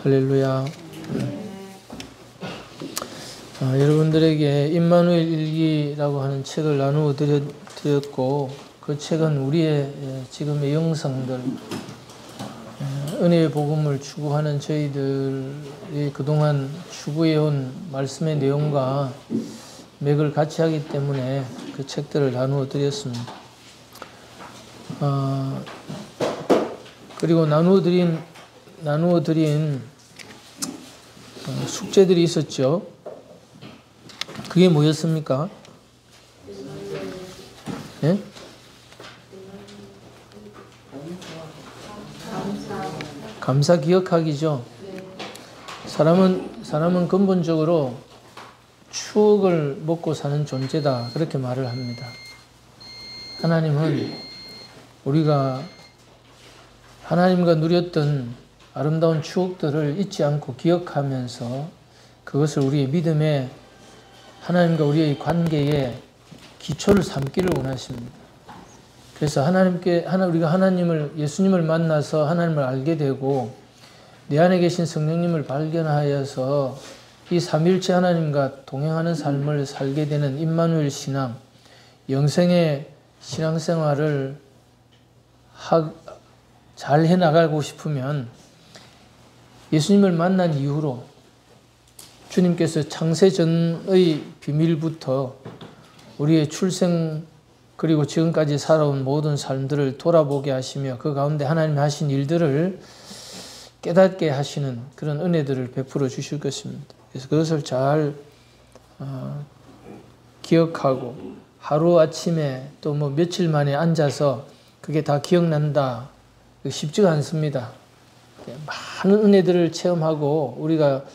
할렐루야. 여러분들에게 임마누엘 일기라고 하는 책을 나누어 드렸고, 그 책은 우리의 지금의 영성들, 은혜의 복음을 추구하는 저희들이 그동안 추구해온 말씀의 내용과 맥을 같이 하기 때문에 그 책들을 나누어 드렸습니다. 그리고 나누어 드린 숙제들이 있었죠. 그게 뭐였습니까? 예? 감사 기억하기죠. 사람은 근본적으로 추억을 먹고 사는 존재다, 그렇게 말을 합니다. 하나님은 우리가 하나님과 누렸던 아름다운 추억들을 잊지 않고 기억하면서 그것을 우리의 믿음의 하나님과 우리의 관계에 기초를 삼기를 원하십니다. 그래서 우리가 예수님을 만나서 하나님을 알게 되고 내 안에 계신 성령님을 발견하여서 이 삼위일체 하나님과 동행하는 삶을 살게 되는 임마누엘 신앙, 영생의 신앙생활을 잘 해나가고 싶으면 예수님을 만난 이후로 주님께서 창세전의 비밀부터 우리의 출생 그리고 지금까지 살아온 모든 삶들을 돌아보게 하시며 그 가운데 하나님이 하신 일들을 깨닫게 하시는 그런 은혜들을 베풀어 주실 것입니다. 그래서 그것을 잘 기억하고 하루아침에 또 며칠 만에 앉아서 그게 다 기억난다. 쉽지가 않습니다. 많은 은혜들을 체험하고 우리가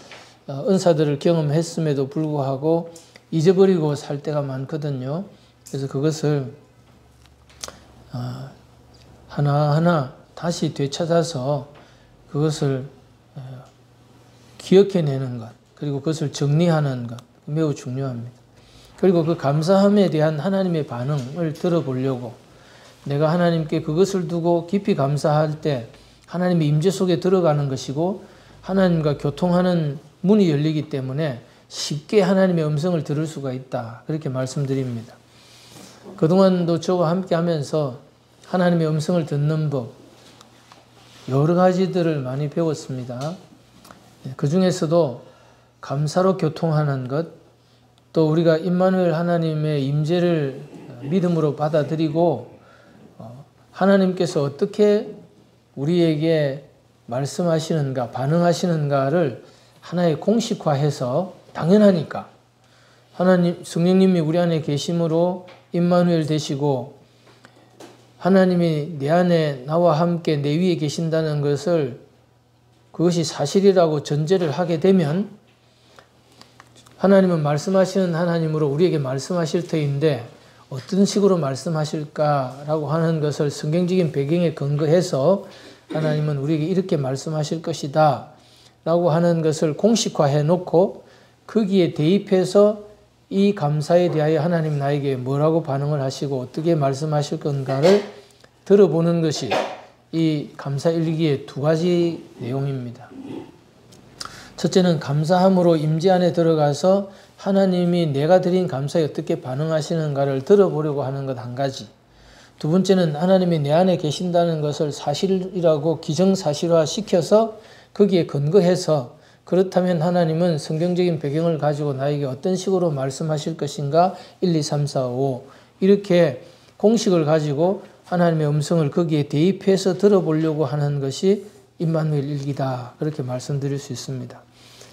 은사들을 경험했음에도 불구하고 잊어버리고 살 때가 많거든요. 그래서 그것을 하나하나 다시 되찾아서 그것을 기억해내는 것, 그리고 그것을 정리하는 것 매우 중요합니다. 그리고 그 감사함에 대한 하나님의 반응을 들어보려고 내가 하나님께 그것을 두고 깊이 감사할 때 하나님의 임재 속에 들어가는 것이고 하나님과 교통하는 문이 열리기 때문에 쉽게 하나님의 음성을 들을 수가 있다, 그렇게 말씀드립니다. 그동안도 저와 함께 하면서 하나님의 음성을 듣는 법 여러 가지들을 많이 배웠습니다. 그 중에서도 감사로 교통하는 것, 또 우리가 임마누엘 하나님의 임재를 믿음으로 받아들이고 하나님께서 어떻게 우리에게 말씀하시는가, 반응하시는가를 하나의 공식화해서 당연하니까 성령님이 우리 안에 계심으로 임마누엘 되시고 하나님이 내 안에 나와 함께 내 위에 계신다는 것을 그것이 사실이라고 전제를 하게 되면 하나님은 말씀하시는 하나님으로 우리에게 말씀하실 터인데 어떤 식으로 말씀하실까라고 하는 것을 성경적인 배경에 근거해서 하나님은 우리에게 이렇게 말씀하실 것이다 라고 하는 것을 공식화해 놓고 거기에 대입해서 이 감사에 대하여 하나님 나에게 뭐라고 반응을 하시고 어떻게 말씀하실 건가를 들어보는 것이 이 감사일기의 두 가지 내용입니다. 첫째는 감사함으로 임재 안에 들어가서 하나님이 내가 드린 감사에 어떻게 반응하시는가를 들어보려고 하는 것 한 가지. 두 번째는 하나님이 내 안에 계신다는 것을 사실이라고 기정사실화 시켜서 거기에 근거해서 그렇다면 하나님은 성경적인 배경을 가지고 나에게 어떤 식으로 말씀하실 것인가 1, 2, 3, 4, 5 이렇게 공식을 가지고 하나님의 음성을 거기에 대입해서 들어보려고 하는 것이 임마누엘 일기다, 그렇게 말씀드릴 수 있습니다.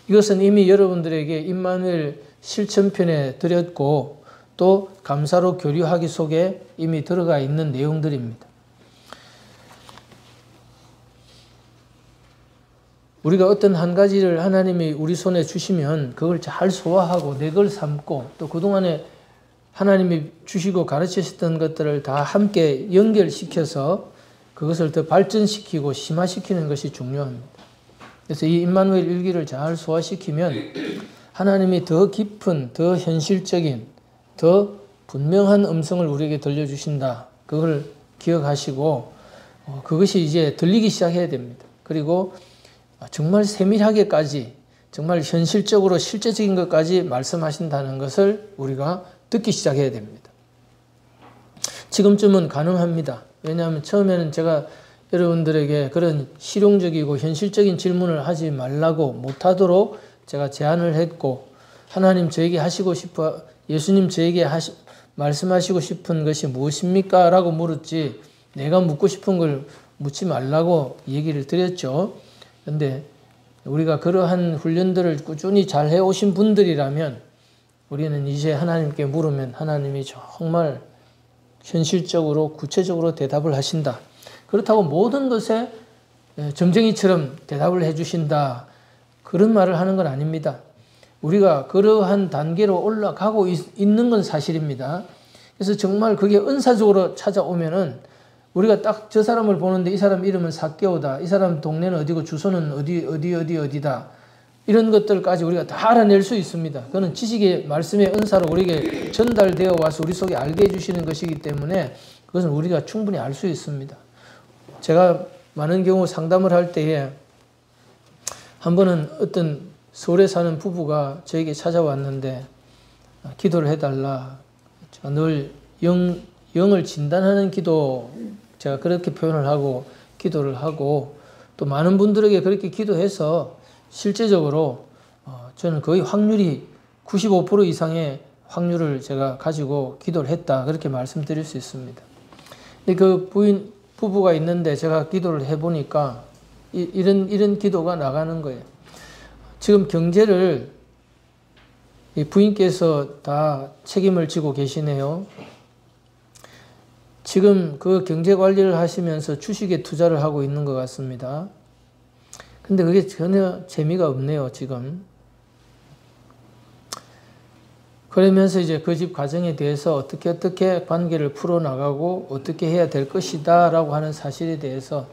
이것은 이미 여러분들에게 임마누엘 실천편에 드렸고 또 감사로 교류하기 속에 이미 들어가 있는 내용들입니다. 우리가 어떤 한 가지를 하나님이 우리 손에 주시면 그걸 잘 소화하고 내 걸 삼고 또 그동안에 하나님이 주시고 가르치셨던 것들을 다 함께 연결시켜서 그것을 더 발전시키고 심화시키는 것이 중요합니다. 그래서 이 임마누엘 일기를 잘 소화시키면 하나님이 더 깊은, 더 현실적인, 더 분명한 음성을 우리에게 들려주신다. 그걸 기억하시고 그것이 이제 들리기 시작해야 됩니다. 그리고 정말 세밀하게까지 정말 현실적으로 실제적인 것까지 말씀하신다는 것을 우리가 듣기 시작해야 됩니다. 지금쯤은 가능합니다. 왜냐하면 처음에는 제가 여러분들에게 그런 실용적이고 현실적인 질문을 하지 말라고 못하도록 제가 제안을 했고, 하나님 저에게 하시고 싶어, 예수님 저에게 말씀하시고 싶은 것이 무엇입니까? 라고 물었지, 내가 묻고 싶은 걸 묻지 말라고 얘기를 드렸죠. 그런데 우리가 그러한 훈련들을 꾸준히 잘 해오신 분들이라면 우리는 이제 하나님께 물으면 하나님이 정말 현실적으로 구체적으로 대답을 하신다. 그렇다고 모든 것에 점쟁이처럼 대답을 해주신다. 그런 말을 하는 건 아닙니다. 우리가 그러한 단계로 올라가고 있는 건 사실입니다. 그래서 정말 그게 은사적으로 찾아오면은 우리가 딱 저 사람을 보는데 이 사람 이름은 삭개오다. 이 사람 동네는 어디고 주소는 어디다. 이런 것들까지 우리가 다 알아낼 수 있습니다. 그거는 지식의 말씀의 은사로 우리에게 전달되어 와서 우리 속에 알게 해주시는 것이기 때문에 그것은 우리가 충분히 알 수 있습니다. 제가 많은 경우 상담을 할 때에 한 번은 어떤 서울에 사는 부부가 저에게 찾아왔는데 기도를 해달라. 늘 영을 진단하는 기도, 제가 그렇게 표현을 하고 기도를 하고 또 많은 분들에게 그렇게 기도해서 실제적으로 저는 거의 확률이 95% 이상의 확률을 제가 가지고 기도를 했다. 그렇게 말씀드릴 수 있습니다. 근데 그 부부가 있는데 제가 기도를 해보니까 이런 기도가 나가는 거예요. 지금 경제를 이 부인께서 다 책임을 지고 계시네요. 지금 그 경제 관리를 하시면서 주식에 투자를 하고 있는 것 같습니다. 근데 그게 전혀 재미가 없네요, 지금. 그러면서 이제 그 집 가정에 대해서 어떻게 관계를 풀어나가고 어떻게 해야 될 것이다 라고 하는 사실에 대해서,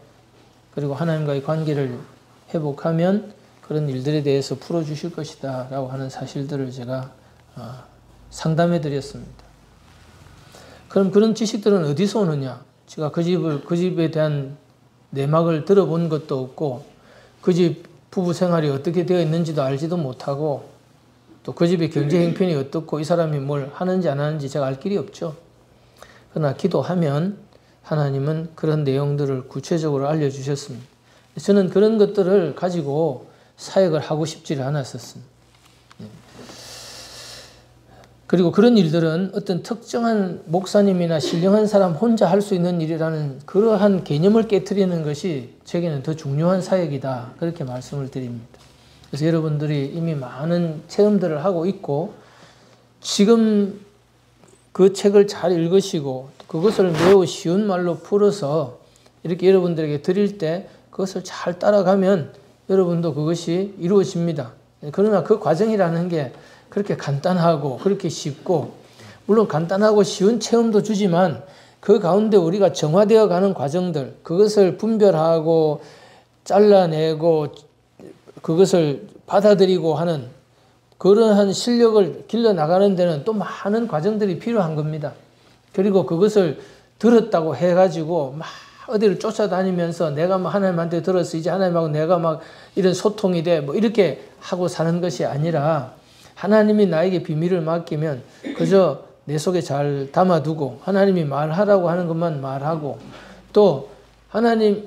그리고 하나님과의 관계를 회복하면 그런 일들에 대해서 풀어주실 것이다 라고 하는 사실들을 제가 상담해 드렸습니다. 그럼 그런 지식들은 어디서 오느냐? 제가 그 집에 대한 내막을 들어본 것도 없고, 그 집 부부 생활이 어떻게 되어 있는지도 알지도 못하고, 또 그 집의 경제 형편이 어떻고 이 사람이 뭘 하는지 안 하는지 제가 알 길이 없죠. 그러나 기도하면 하나님은 그런 내용들을 구체적으로 알려주셨습니다. 저는 그런 것들을 가지고 사역을 하고 싶지를 않았었습니다. 그리고 그런 일들은 어떤 특정한 목사님이나 신령한 사람 혼자 할 수 있는 일이라는 그러한 개념을 깨트리는 것이 제게는 더 중요한 사역이다. 그렇게 말씀을 드립니다. 그래서 여러분들이 이미 많은 체험들을 하고 있고 지금 그 책을 잘 읽으시고 그것을 매우 쉬운 말로 풀어서 이렇게 여러분들에게 드릴 때 그것을 잘 따라가면 여러분도 그것이 이루어집니다. 그러나 그 과정이라는 게 그렇게 간단하고 그렇게 쉽고, 물론 간단하고 쉬운 체험도 주지만 그 가운데 우리가 정화되어 가는 과정들, 그것을 분별하고 잘라내고 그것을 받아들이고 하는 그러한 실력을 길러나가는 데는 또 많은 과정들이 필요한 겁니다. 그리고 그것을 들었다고 해가지고 막 어디를 쫓아다니면서 내가 막 하나님한테 들었어, 이제 하나님하고 내가 막 이런 소통이 돼, 뭐 이렇게 하고 사는 것이 아니라, 하나님이 나에게 비밀을 맡기면 그저 내 속에 잘 담아두고 하나님이 말하라고 하는 것만 말하고, 또 하나님이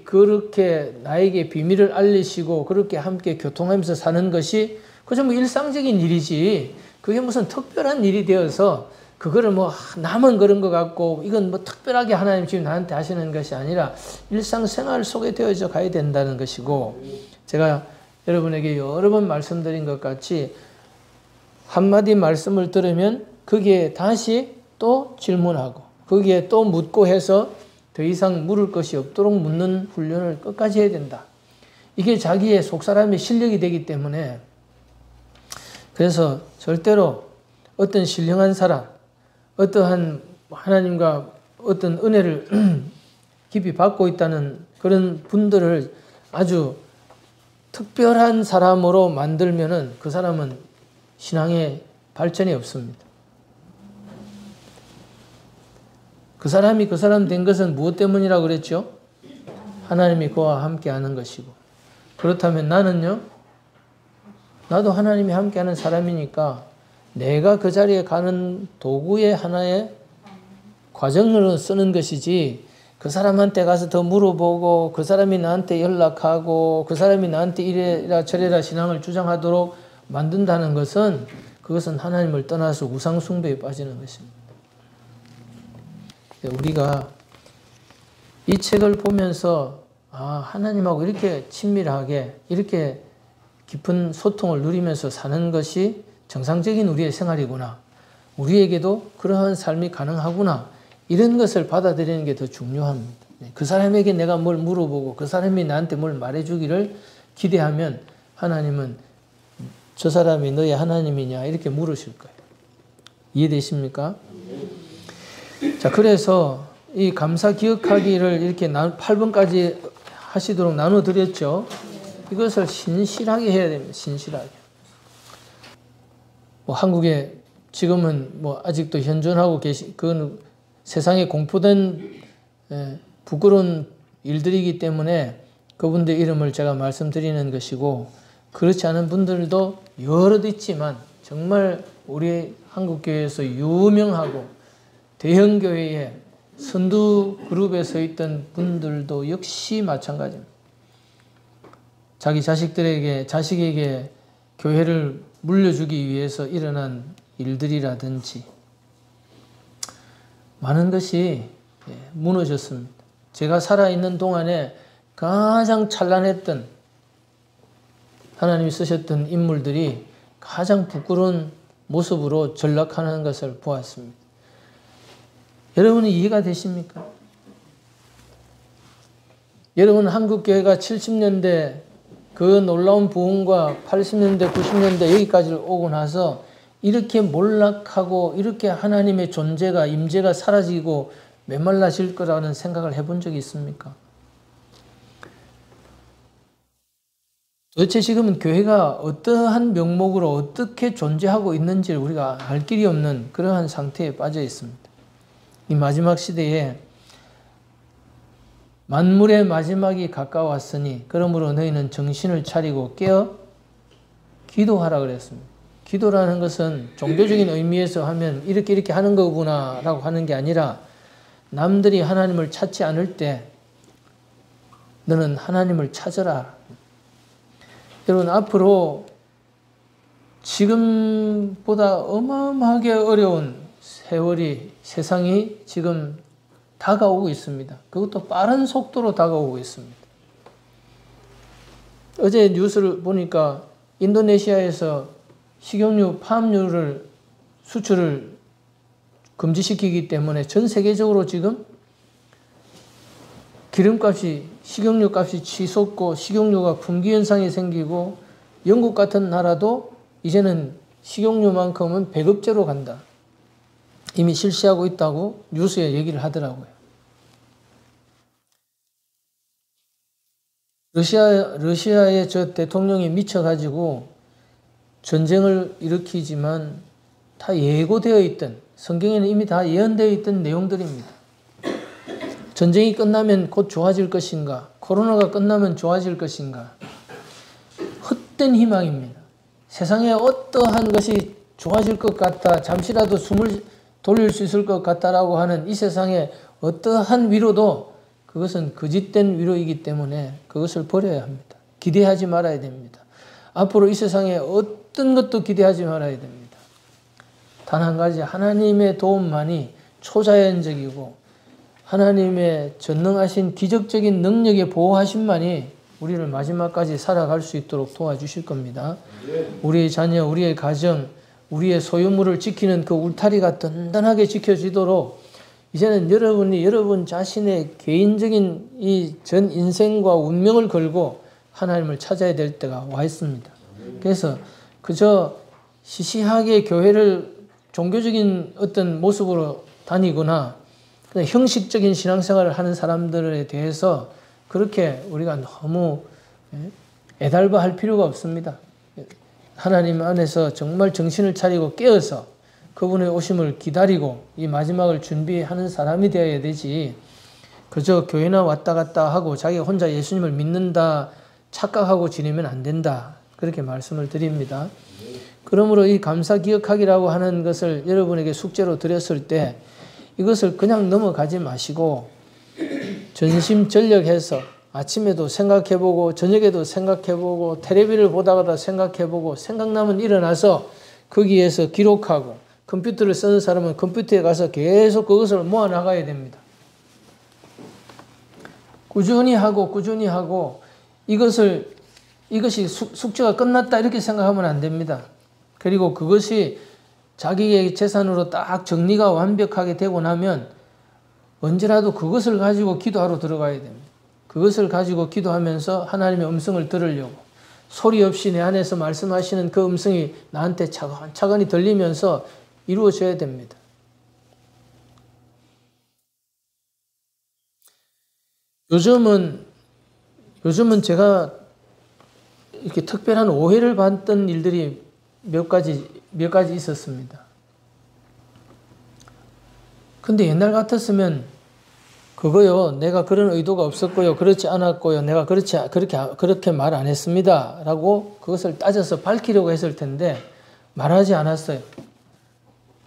그렇게 나에게 비밀을 알리시고 그렇게 함께 교통하면서 사는 것이 그저 뭐 일상적인 일이지, 그게 무슨 특별한 일이 되어서 그거를 뭐 나만 그런 것 같고 이건 뭐 특별하게 하나님 지금 나한테 하시는 것이 아니라 일상생활 속에 되어져 가야 된다는 것이고, 제가 여러분에게 여러 번 말씀드린 것 같이 한마디 말씀을 들으면 거기에 다시 또 질문하고 거기에 또 묻고 해서 더 이상 물을 것이 없도록 묻는 훈련을 끝까지 해야 된다. 이게 자기의 속사람의 실력이 되기 때문에, 그래서 절대로 어떤 신령한 사람, 어떠한 하나님과 어떤 은혜를 깊이 받고 있다는 그런 분들을 아주 특별한 사람으로 만들면은 그 사람은 신앙의 발전이 없습니다. 그 사람이 그 사람 된 것은 무엇 때문이라고 그랬죠? 하나님이 그와 함께하는 것이고, 그렇다면 나는요? 나도 하나님이 함께하는 사람이니까 내가 그 자리에 가는 도구의 하나의 과정으로 쓰는 것이지, 그 사람한테 가서 더 물어보고 그 사람이 나한테 연락하고 그 사람이 나한테 이래라 저래라 신앙을 주장하도록 만든다는 것은, 그것은 하나님을 떠나서 우상 숭배에 빠지는 것입니다. 우리가 이 책을 보면서 하나님하고 이렇게 친밀하게 이렇게 깊은 소통을 누리면서 사는 것이 정상적인 우리의 생활이구나, 우리에게도 그러한 삶이 가능하구나, 이런 것을 받아들이는 게 더 중요합니다. 그 사람에게 내가 뭘 물어보고 그 사람이 나한테 뭘 말해주기를 기대하면 하나님은 저 사람이 너의 하나님이냐 이렇게 물으실 거예요. 이해되십니까? 자, 그래서 이 감사 기억하기를 이렇게 8번까지 하시도록 나눠드렸죠. 이것을 신실하게 해야 됩니다. 신실하게. 한국에 지금은 아직도 현존하고 그건 세상에 공포된 부끄러운 일들이기 때문에 그분들 이름을 제가 말씀드리는 것이고, 그렇지 않은 분들도 여럿 있지만 정말 우리 한국교회에서 유명하고 대형교회의 선두 그룹에 서 있던 분들도 역시 마찬가지입니다. 자기 자식에게 교회를 물려주기 위해서 일어난 일들이라든지 많은 것이 무너졌습니다. 제가 살아있는 동안에 가장 찬란했던 하나님이 쓰셨던 인물들이 가장 부끄러운 모습으로 전락하는 것을 보았습니다. 여러분은 이해가 되십니까? 여러분, 한국교회가 70년대 그 놀라운 부흥과 80년대, 90년대 여기까지 오고 나서 이렇게 몰락하고 이렇게 하나님의 존재가, 임재가 사라지고 메말라질 거라는 생각을 해본 적이 있습니까? 도대체 지금은 교회가 어떠한 명목으로 어떻게 존재하고 있는지를 우리가 알 길이 없는 그러한 상태에 빠져 있습니다. 이 마지막 시대에 만물의 마지막이 가까웠으니 그러므로 너희는 정신을 차리고 깨어 기도하라 그랬습니다. 기도라는 것은 종교적인 의미에서 하면 이렇게 하는 거구나 라고 하는 게 아니라, 남들이 하나님을 찾지 않을 때 너는 하나님을 찾아라. 여러분, 앞으로 지금보다 어마어마하게 어려운 세상이 지금 다가오고 있습니다. 그것도 빠른 속도로 다가오고 있습니다. 어제 뉴스를 보니까 인도네시아에서 식용유, 파업유를 수출을 금지시키기 때문에 전 세계적으로 지금 기름값이, 식용유값이 치솟고 식용유가 품귀 현상이 생기고, 영국 같은 나라도 이제는 식용유만큼은 배급제로 간다. 이미 실시하고 있다고 뉴스에 얘기를 하더라고요. 러시아의 저 대통령이 미쳐가지고 전쟁을 일으키지만 다 예고되어 있던, 성경에는 이미 다 예언되어 있던 내용들입니다. 전쟁이 끝나면 곧 좋아질 것인가? 코로나가 끝나면 좋아질 것인가? 헛된 희망입니다. 세상에 어떠한 것이 좋아질 것 같다, 잠시라도 숨을 돌릴 수 있을 것 같다라고 하는 이 세상에 어떠한 위로도 그것은 거짓된 위로이기 때문에 그것을 버려야 합니다. 기대하지 말아야 됩니다. 앞으로 이 세상에 어떤 것도 기대하지 말아야 됩니다. 단 한 가지, 하나님의 도움만이 초자연적이고 하나님의 전능하신 기적적인 능력의 보호하심만이 우리를 마지막까지 살아갈 수 있도록 도와주실 겁니다. 우리의 자녀, 우리의 가정, 우리의 소유물을 지키는 그 울타리가 든든하게 지켜지도록 이제는 여러분이 여러분 자신의 개인적인 이 전 인생과 운명을 걸고 하나님을 찾아야 될 때가 와 있습니다. 그래서 그저 시시하게 교회를 종교적인 어떤 모습으로 다니거나 형식적인 신앙생활을 하는 사람들에 대해서 그렇게 우리가 너무 애달버할 필요가 없습니다. 하나님 안에서 정말 정신을 차리고 깨어서 그분의 오심을 기다리고 이 마지막을 준비하는 사람이 되어야 되지, 그저 교회나 왔다 갔다 하고 자기가 혼자 예수님을 믿는다 착각하고 지내면 안 된다. 그렇게 말씀을 드립니다. 그러므로 이 감사 기억하기라고 하는 것을 여러분에게 숙제로 드렸을 때 이것을 그냥 넘어가지 마시고 전심전력해서 아침에도 생각해보고 저녁에도 생각해보고 텔레비를 보다가도 생각해보고 생각나면 일어나서 거기에서 기록하고 컴퓨터를 쓰는 사람은 컴퓨터에 가서 계속 그것을 모아나가야 됩니다. 꾸준히 하고 이것이 숙제가 끝났다 이렇게 생각하면 안 됩니다. 그리고 그것이 자기의 재산으로 딱 정리가 완벽하게 되고 나면 언제라도 그것을 가지고 기도하러 들어가야 됩니다. 그것을 가지고 기도하면서 하나님의 음성을 들으려고 소리 없이 내 안에서 말씀하시는 그 음성이 나한테 차근차근히 들리면서 이루어져야 됩니다. 요즘은 제가 이렇게 특별한 오해를 받던 일들이 몇 가지 있었습니다. 근데 옛날 같았으면 그거요, 내가 그런 의도가 없었고요, 그렇지 않았고요, 내가 그렇게 말 안 했습니다. 라고 그것을 따져서 밝히려고 했을 텐데 말하지 않았어요.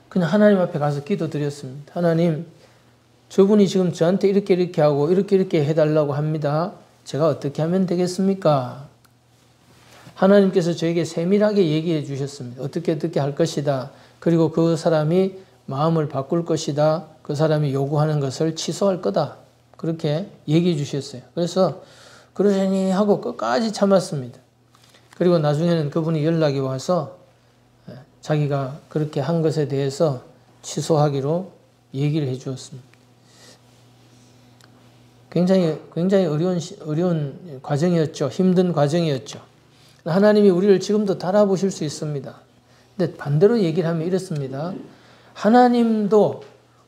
그냥 하나님 앞에 가서 기도드렸습니다. 하나님, 저분이 지금 저한테 이렇게 하고 이렇게 해달라고 합니다. 제가 어떻게 하면 되겠습니까? 하나님께서 저에게 세밀하게 얘기해 주셨습니다. 어떻게 할 것이다. 그리고 그 사람이 마음을 바꿀 것이다. 그 사람이 요구하는 것을 취소할 거다. 그렇게 얘기해 주셨어요. 그래서 그러려니 하고 끝까지 참았습니다. 그리고 나중에는 그분이 연락이 와서 자기가 그렇게 한 것에 대해서 취소하기로 얘기를 해 주었습니다. 굉장히 어려운 과정이었죠. 힘든 과정이었죠. 하나님이 우리를 지금도 달아보실 수 있습니다. 근데 반대로 얘기를 하면 이렇습니다. 하나님도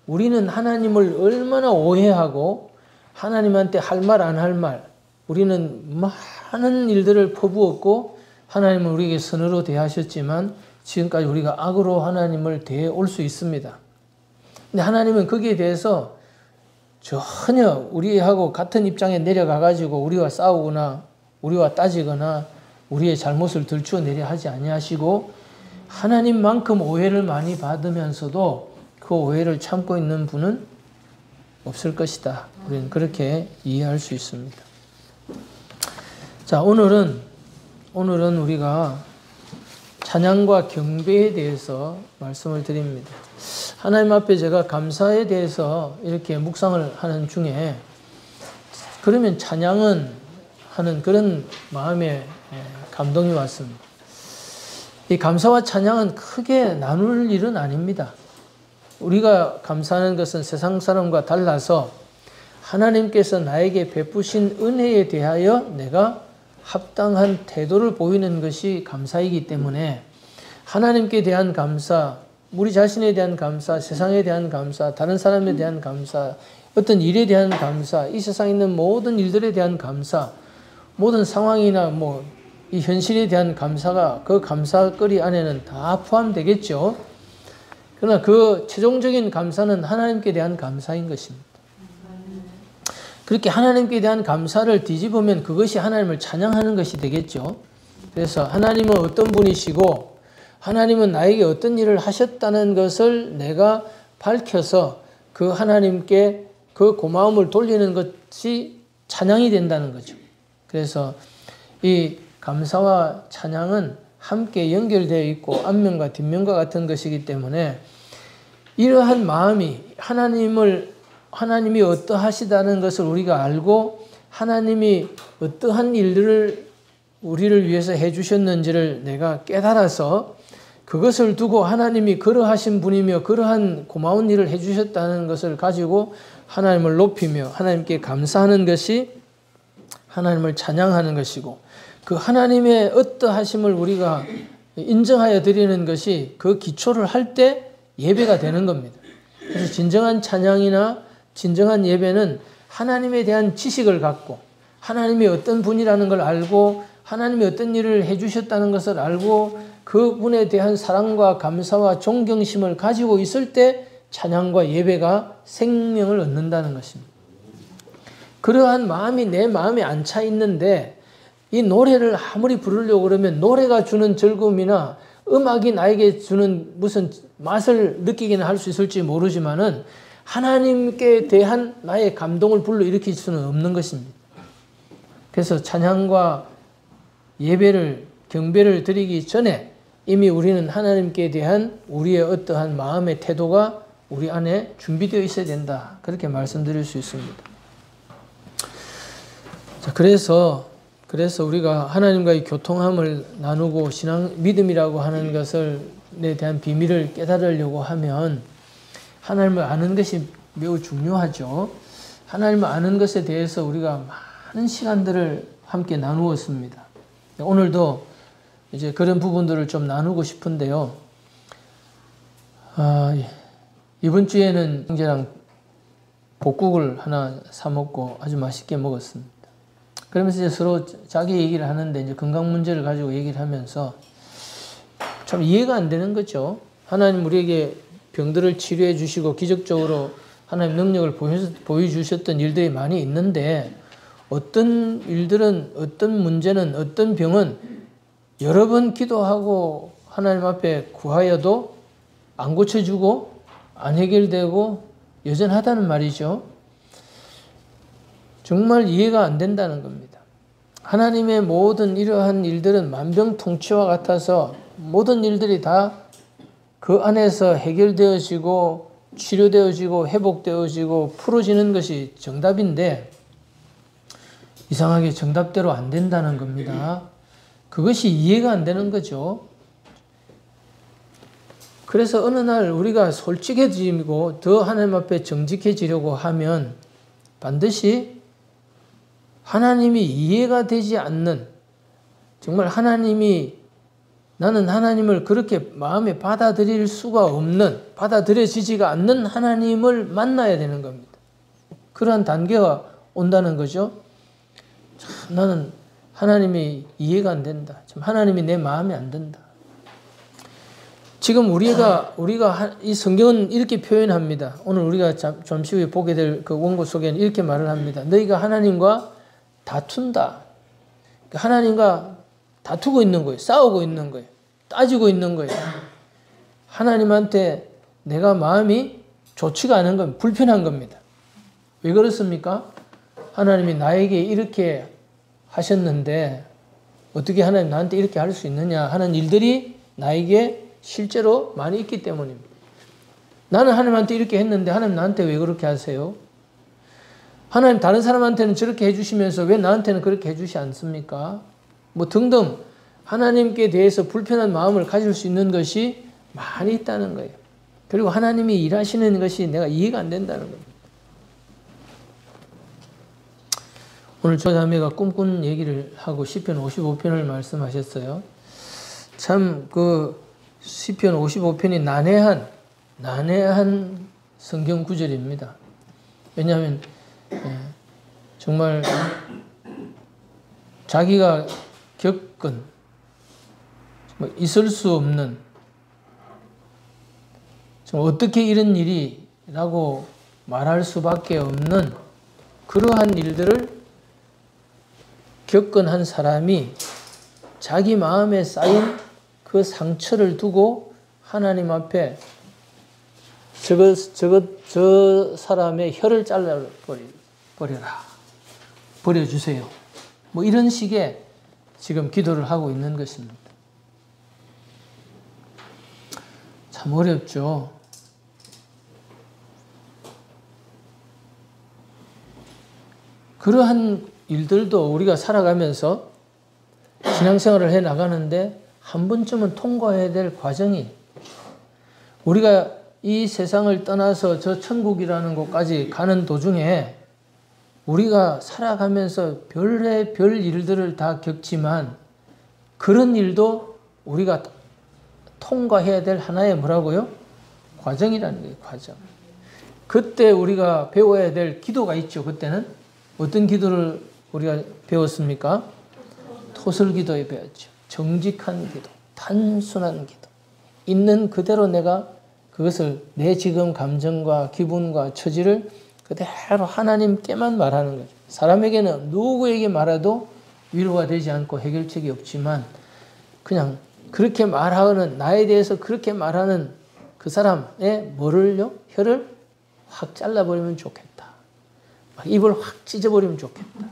우리는 하나님을 얼마나 오해하고 하나님한테 할 말 안 할 말, 우리는 많은 일들을 퍼부었고 하나님은 우리에게 선으로 대하셨지만 지금까지 우리가 악으로 하나님을 대해올 수 있습니다. 근데 하나님은 거기에 대해서 전혀 우리하고 같은 입장에 내려가가지고 우리와 싸우거나 우리와 따지거나 우리의 잘못을 들추어내려 하지 아니하시고 하나님만큼 오해를 많이 받으면서도 그 오해를 참고 있는 분은 없을 것이다. 우리는 그렇게 이해할 수 있습니다. 자, 오늘은 우리가 찬양과 경배에 대해서 말씀을 드립니다. 하나님 앞에 제가 감사에 대해서 이렇게 묵상을 하는 중에 그러면 찬양은 하는 그런 마음에 감동이 왔습니다. 이 감사와 찬양은 크게 나눌 일은 아닙니다. 우리가 감사하는 것은 세상 사람과 달라서 하나님께서 나에게 베푸신 은혜에 대하여 내가 합당한 태도를 보이는 것이 감사이기 때문에 하나님께 대한 감사, 우리 자신에 대한 감사, 세상에 대한 감사, 다른 사람에 대한 감사, 어떤 일에 대한 감사, 이 세상에 있는 모든 일들에 대한 감사, 모든 상황이나 이 현실에 대한 감사가 그 감사거리 안에는 다 포함되겠죠. 그러나 그 최종적인 감사는 하나님께 대한 감사인 것입니다. 그렇게 하나님께 대한 감사를 뒤집으면 그것이 하나님을 찬양하는 것이 되겠죠. 그래서 하나님은 어떤 분이시고 하나님은 나에게 어떤 일을 하셨다는 것을 내가 밝혀서 그 하나님께 그 고마움을 돌리는 것이 찬양이 된다는 거죠. 그래서 이 감사와 찬양은 함께 연결되어 있고 앞면과 뒷면과 같은 것이기 때문에 이러한 마음이 하나님이 어떠하시다는 것을 우리가 알고 하나님이 어떠한 일들을 우리를 위해서 해주셨는지를 내가 깨달아서 그것을 두고 하나님이 그러하신 분이며 그러한 고마운 일을 해주셨다는 것을 가지고 하나님을 높이며 하나님께 감사하는 것이 하나님을 찬양하는 것이고 그 하나님의 어떠하심을 우리가 인정하여 드리는 것이 그 기초를 할 때 예배가 되는 겁니다. 그래서 진정한 찬양이나 진정한 예배는 하나님에 대한 지식을 갖고 하나님이 어떤 분이라는 걸 알고 하나님이 어떤 일을 해주셨다는 것을 알고 그분에 대한 사랑과 감사와 존경심을 가지고 있을 때 찬양과 예배가 생명을 얻는다는 것입니다. 그러한 마음이 내 마음에 안 차 있는데 이 노래를 아무리 부르려고 그러면 노래가 주는 즐거움이나 음악이 나에게 주는 무슨 맛을 느끼기는 할 수 있을지 모르지만은 하나님께 대한 나의 감동을 불러일으킬 수는 없는 것입니다. 그래서 찬양과 예배를, 경배를 드리기 전에 이미 우리는 하나님께 대한 우리의 어떠한 마음의 태도가 우리 안에 준비되어 있어야 된다. 그렇게 말씀드릴 수 있습니다. 자, 그래서 우리가 하나님과의 교통함을 나누고 믿음이라고 하는 것에 대한 비밀을 깨달으려고 하면 하나님을 아는 것이 매우 중요하죠. 하나님을 아는 것에 대해서 우리가 많은 시간들을 함께 나누었습니다. 오늘도 이제 그런 부분들을 좀 나누고 싶은데요. 이번 주에는 형제랑 볶국을 하나 사 먹고 아주 맛있게 먹었습니다. 그러면서 이제 서로 자기 얘기를 하는데 이제 건강 문제를 가지고 얘기를 하면서 참 이해가 안 되는 거죠. 하나님 우리에게 병들을 치료해 주시고 기적적으로 하나님 능력을 보여주셨던 일들이 많이 있는데 어떤 일들은, 어떤 문제는, 어떤 병은 여러 번 기도하고 하나님 앞에 구하여도 안 고쳐주고 안 해결되고 여전하다는 말이죠. 정말 이해가 안 된다는 겁니다. 하나님의 모든 이러한 일들은 만병통치와 같아서 모든 일들이 다 그 안에서 해결되어지고 치료되어지고 회복되어지고 풀어지는 것이 정답인데 이상하게 정답대로 안 된다는 겁니다. 그것이 이해가 안 되는 거죠. 그래서 어느 날 우리가 솔직해지고 더 하나님 앞에 정직해지려고 하면 반드시 하나님이 이해가 되지 않는, 정말 나는 하나님을 그렇게 마음에 받아들일 수가 없는, 받아들여지지가 않는 하나님을 만나야 되는 겁니다. 그러한 단계가 온다는 거죠. 참 나는 하나님이 이해가 안 된다. 참 하나님이 내 마음에 안 든다. 지금 우리가 이 성경은 이렇게 표현합니다. 오늘 우리가 잠시 후에 보게 될 그 원고 속에는 이렇게 말을 합니다. 너희가 하나님과 다툰다. 하나님과 다투고 있는 거예요. 싸우고 있는 거예요. 따지고 있는 거예요. 하나님한테 내가 마음이 좋지가 않은 겁니다. 불편한 겁니다. 왜 그렇습니까? 하나님이 나에게 이렇게 하셨는데 어떻게 하나님 나한테 이렇게 할 수 있느냐 하는 일들이 나에게 실제로 많이 있기 때문입니다. 나는 하나님한테 이렇게 했는데 하나님 나한테 왜 그렇게 하세요? 하나님 다른 사람한테는 저렇게 해주시면서 왜 나한테는 그렇게 해주시 않습니까? 뭐 등등 하나님께 대해서 불편한 마음을 가질 수 있는 것이 많이 있다는 거예요. 그리고 하나님이 일하시는 것이 내가 이해가 안 된다는 겁니다. 오늘 저 자매가 꿈꾼 얘기를 하고 시편 55편을 말씀하셨어요. 참 그 시편 55편이 난해한 성경 구절입니다. 왜냐하면 정말 자기가 겪은 있을 수 없는 어떻게 이런 일이라고 말할 수밖에 없는 그러한 일들을 겪은 한 사람이 자기 마음에 쌓인 그 상처를 두고 하나님 앞에 저 사람의 혀를 잘라버려라. 버려주세요. 뭐 이런 식의 지금 기도를 하고 있는 것입니다. 참 어렵죠. 그러한 일들도 우리가 살아가면서 신앙생활을 해 나가는데 한 번쯤은 통과해야 될 과정이, 우리가 이 세상을 떠나서 저 천국이라는 곳까지 가는 도중에 우리가 살아가면서 별 일들을 다 겪지만 그런 일도 우리가 통과해야 될 하나의 뭐라고요? 과정이라는 거예요. 과정. 그때 우리가 배워야 될 기도가 있죠. 그때는 어떤 기도를 우리가 배웠습니까? 토설기도에 배웠죠. 정직한 기도, 단순한 기도. 있는 그대로 내가 그것을 내 지금 감정과 기분과 처지를 그대로 하나님께만 말하는 거죠. 사람에게는 누구에게 말해도 위로가 되지 않고 해결책이 없지만 그냥 그렇게 말하는, 나에 대해서 그렇게 말하는 그 사람의 뭐를요? 혀를 확 잘라버리면 좋겠다. 막 입을 확 찢어버리면 좋겠다.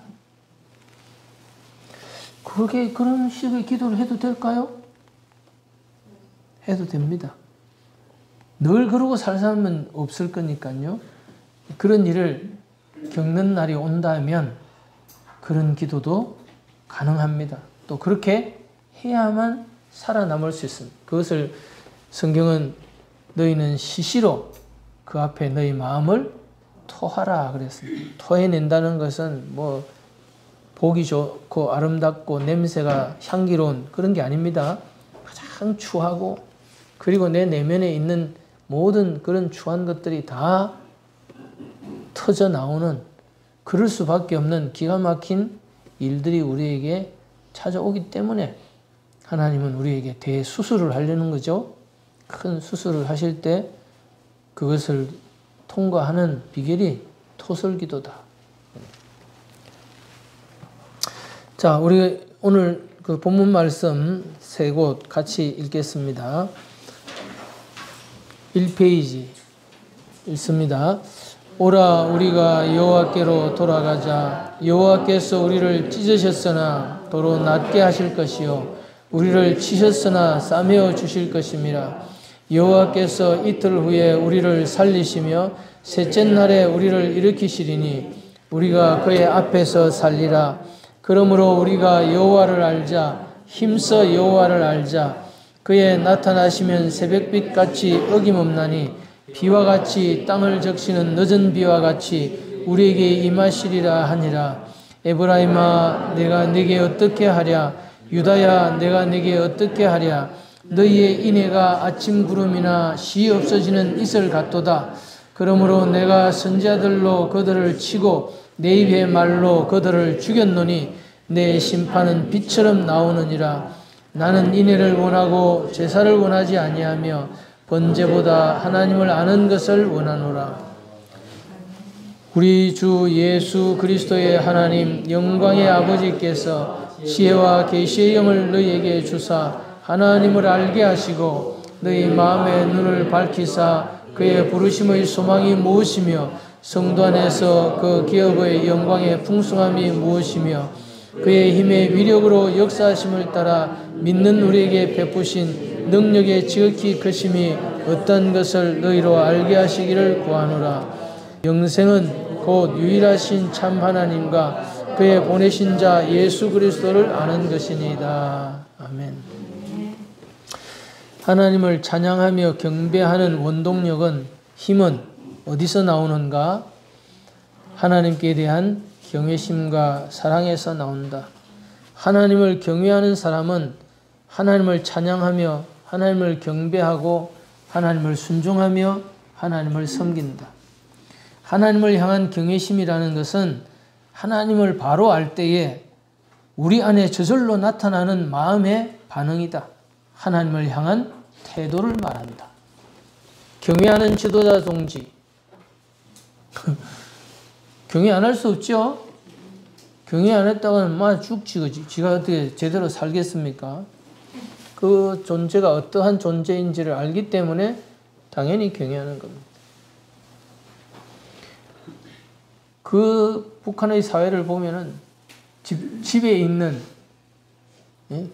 그런 식의 기도를 해도 될까요? 해도 됩니다. 늘 그러고 살 사람은 없을 거니까요. 그런 일을 겪는 날이 온다면 그런 기도도 가능합니다. 또 그렇게 해야만 살아남을 수 있습니다. 그것을 성경은 너희는 시시로 그 앞에 너희 마음을 토하라 그랬습니다. 토해낸다는 것은 뭐 보기 좋고 아름답고 냄새가 향기로운 그런 게 아닙니다. 가장 추하고 그리고 내 내면에 있는 모든 그런 추한 것들이 다 터져 나오는, 그럴 수밖에 없는 기가 막힌 일들이 우리에게 찾아오기 때문에 하나님은 우리에게 대수술을 하려는 거죠. 큰 수술을 하실 때 그것을 통과하는 비결이 토설기도다. 자, 우리 오늘 그 본문 말씀 세 곳 같이 읽겠습니다. 1페이지 읽습니다. 오라 우리가 여호와께로 돌아가자. 여호와께서 우리를 찢으셨으나 도로 낫게 하실 것이요 우리를 치셨으나 싸매어 주실 것임이라. 여호와께서 이틀 후에 우리를 살리시며 셋째 날에 우리를 일으키시리니 우리가 그의 앞에서 살리라. 그러므로 우리가 여호와를 알자. 힘써 여호와를 알자. 그의 나타나시면 새벽빛같이 어김없나니 비와 같이 땅을 적시는 늦은 비와 같이 우리에게 임하시리라 하니라. 에브라임아 내가 네게 어떻게 하랴. 유다야 내가 네게 어떻게 하랴. 너희의 인애가 아침 구름이나 시 없어지는 이슬 같도다. 그러므로 내가 선지자들로 그들을 치고 내 입의 말로 그들을 죽였노니 내 심판은 빛처럼 나오느니라. 나는 인애를 원하고 제사를 원하지 아니하며 번제보다 하나님을 아는 것을 원하노라. 우리 주 예수 그리스도의 하나님 영광의 아버지께서 지혜와 계시의 영을 너희에게 주사 하나님을 알게 하시고 너희 마음의 눈을 밝히사 그의 부르심의 소망이 무엇이며 성도 안에서 그 기업의 영광의 풍성함이 무엇이며 그의 힘의 위력으로 역사하심을 따라 믿는 우리에게 베푸신 능력의 지극히 크심이 어떤 것을 너희로 알게 하시기를 구하노라. 영생은 곧 유일하신 참 하나님과 그의 보내신 자 예수 그리스도를 아는 것이니이다. 아멘. 하나님을 찬양하며 경배하는 원동력은, 힘은 어디서 나오는가? 하나님께 대한 경외심과 사랑에서 나온다. 하나님을 경외하는 사람은 하나님을 찬양하며 하나님을 경배하고 하나님을 순종하며 하나님을 섬긴다. 하나님을 향한 경외심이라는 것은 하나님을 바로 알 때에 우리 안에 저절로 나타나는 마음의 반응이다. 하나님을 향한 태도를 말한다. 경외하는 지도자 동지 경외 안 할 수 없죠. 경외 안 했다가는 막 죽지 그지. 지가 어떻게 제대로 살겠습니까? 그 존재가 어떠한 존재인지를 알기 때문에 당연히 경외하는 겁니다. 그 북한의 사회를 보면은 집에 있는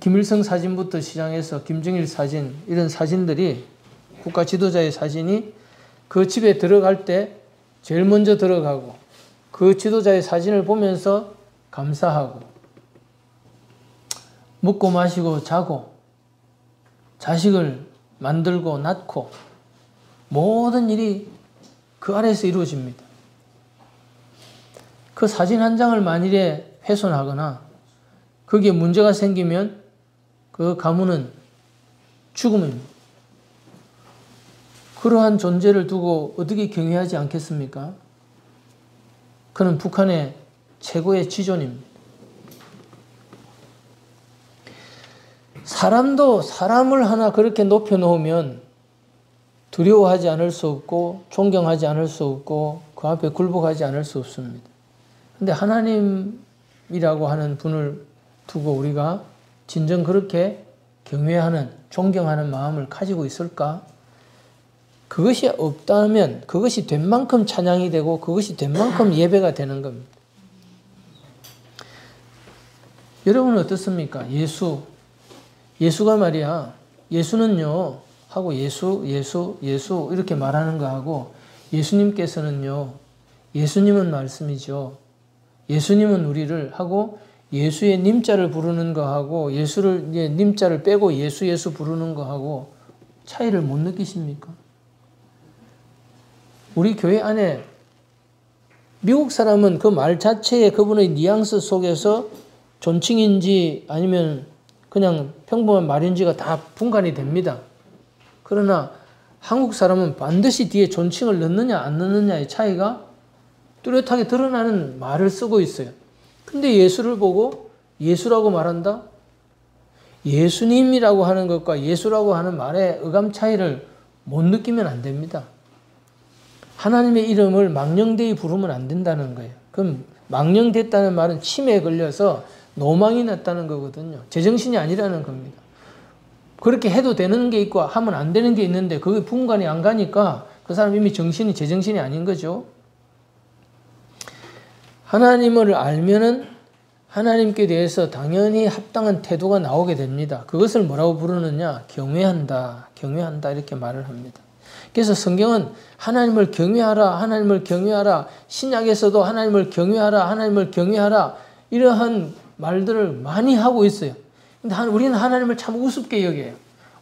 김일성 사진부터 시작해서 김정일 사진, 이런 사진들이, 국가 지도자의 사진이 그 집에 들어갈 때 제일 먼저 들어가고 그 지도자의 사진을 보면서 감사하고 먹고 마시고 자고 자식을 만들고 낳고 모든 일이 그 아래에서 이루어집니다. 그 사진 한 장을 만일에 훼손하거나 거기에 문제가 생기면 그 가문은 죽음입니다. 그러한 존재를 두고 어떻게 경외하지 않겠습니까? 그는 북한의 최고의 지존입니다. 사람도 사람을 하나 그렇게 높여놓으면 두려워하지 않을 수 없고 존경하지 않을 수 없고 그 앞에 굴복하지 않을 수 없습니다. 근데 하나님이라고 하는 분을 두고 우리가 진정 그렇게 경외하는, 존경하는 마음을 가지고 있을까? 그것이 없다면 그것이 된 만큼 찬양이 되고 그것이 된 만큼 예배가 되는 겁니다. 여러분은 어떻습니까? 예수가 말이야, 예수는요 하고 예수 이렇게 말하는 거하고, 예수님께서는요, 예수님은 말씀이죠, 예수님은 우리를 하고 예수의 님자를 부르는 거하고 예수를 님자를 빼고 예수 부르는 거하고 차이를 못 느끼십니까? 우리 교회 안에 미국 사람은 그 말 자체에 그분의 뉘앙스 속에서 존칭인지 아니면 그냥 평범한 말인지가 다 분간이 됩니다. 그러나 한국 사람은 반드시 뒤에 존칭을 넣느냐 안 넣느냐의 차이가 뚜렷하게 드러나는 말을 쓰고 있어요. 근데 예수를 보고 예수라고 말한다? 예수님이라고 하는 것과 예수라고 하는 말의 어감 차이를 못 느끼면 안 됩니다. 하나님의 이름을 망령되이 부르면 안 된다는 거예요. 그럼 망령됐다는 말은 치매에 걸려서 노망이 났다는 거거든요. 제정신이 아니라는 겁니다. 그렇게 해도 되는 게 있고 하면 안 되는 게 있는데 그게 분간이 안 가니까 그 사람 이미 제정신이 아닌 거죠. 하나님을 알면은 하나님께 대해서 당연히 합당한 태도가 나오게 됩니다. 그것을 뭐라고 부르느냐? 경외한다 이렇게 말을 합니다. 그래서 성경은 하나님을 경외하라, 신약에서도 하나님을 경외하라 이러한 말들을 많이 하고 있어요. 근데 우리는 하나님을 참 우습게 여겨요.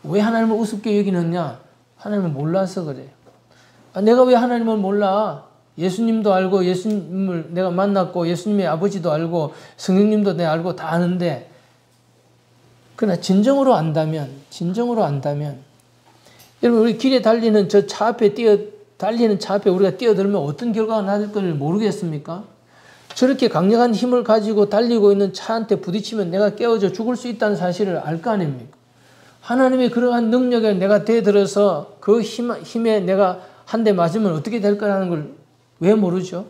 왜 하나님을 우습게 여기느냐? 하나님을 몰라서 그래요. 내가 왜 하나님을 몰라? 예수님도 알고 예수님을 내가 만났고 예수님의 아버지도 알고 성령님도 내가 알고 다 아는데, 그러나 진정으로 안다면 여러분, 우리 길에 달리는 달리는 차 앞에 우리가 뛰어들면 어떤 결과가 나올 걸 모르겠습니까? 저렇게 강력한 힘을 가지고 달리고 있는 차한테 부딪히면 내가 깨어져 죽을 수 있다는 사실을 알 거 아닙니까? 하나님의 그러한 능력에 내가 대들어서 그 힘에 내가 한 대 맞으면 어떻게 될 거라는 걸 왜 모르죠?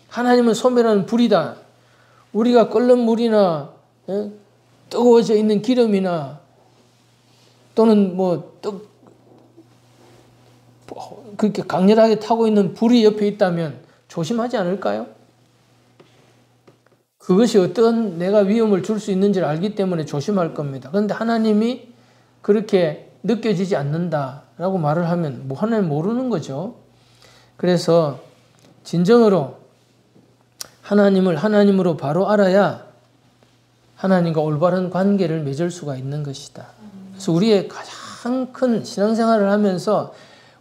하나님은 소멸하는 불이다. 우리가 끓는 물이나 뜨거워져 있는 기름이나 또는 그렇게 강렬하게 타고 있는 불이 옆에 있다면 조심하지 않을까요? 그것이 어떤 내가 위험을 줄 수 있는지를 알기 때문에 조심할 겁니다. 그런데 하나님이 그렇게 느껴지지 않는다라고 말을 하면 하나님 모르는 거죠. 그래서 진정으로 하나님을 하나님으로 바로 알아야 하나님과 올바른 관계를 맺을 수가 있는 것이다. 그래서 우리의 가장 큰 신앙생활을 하면서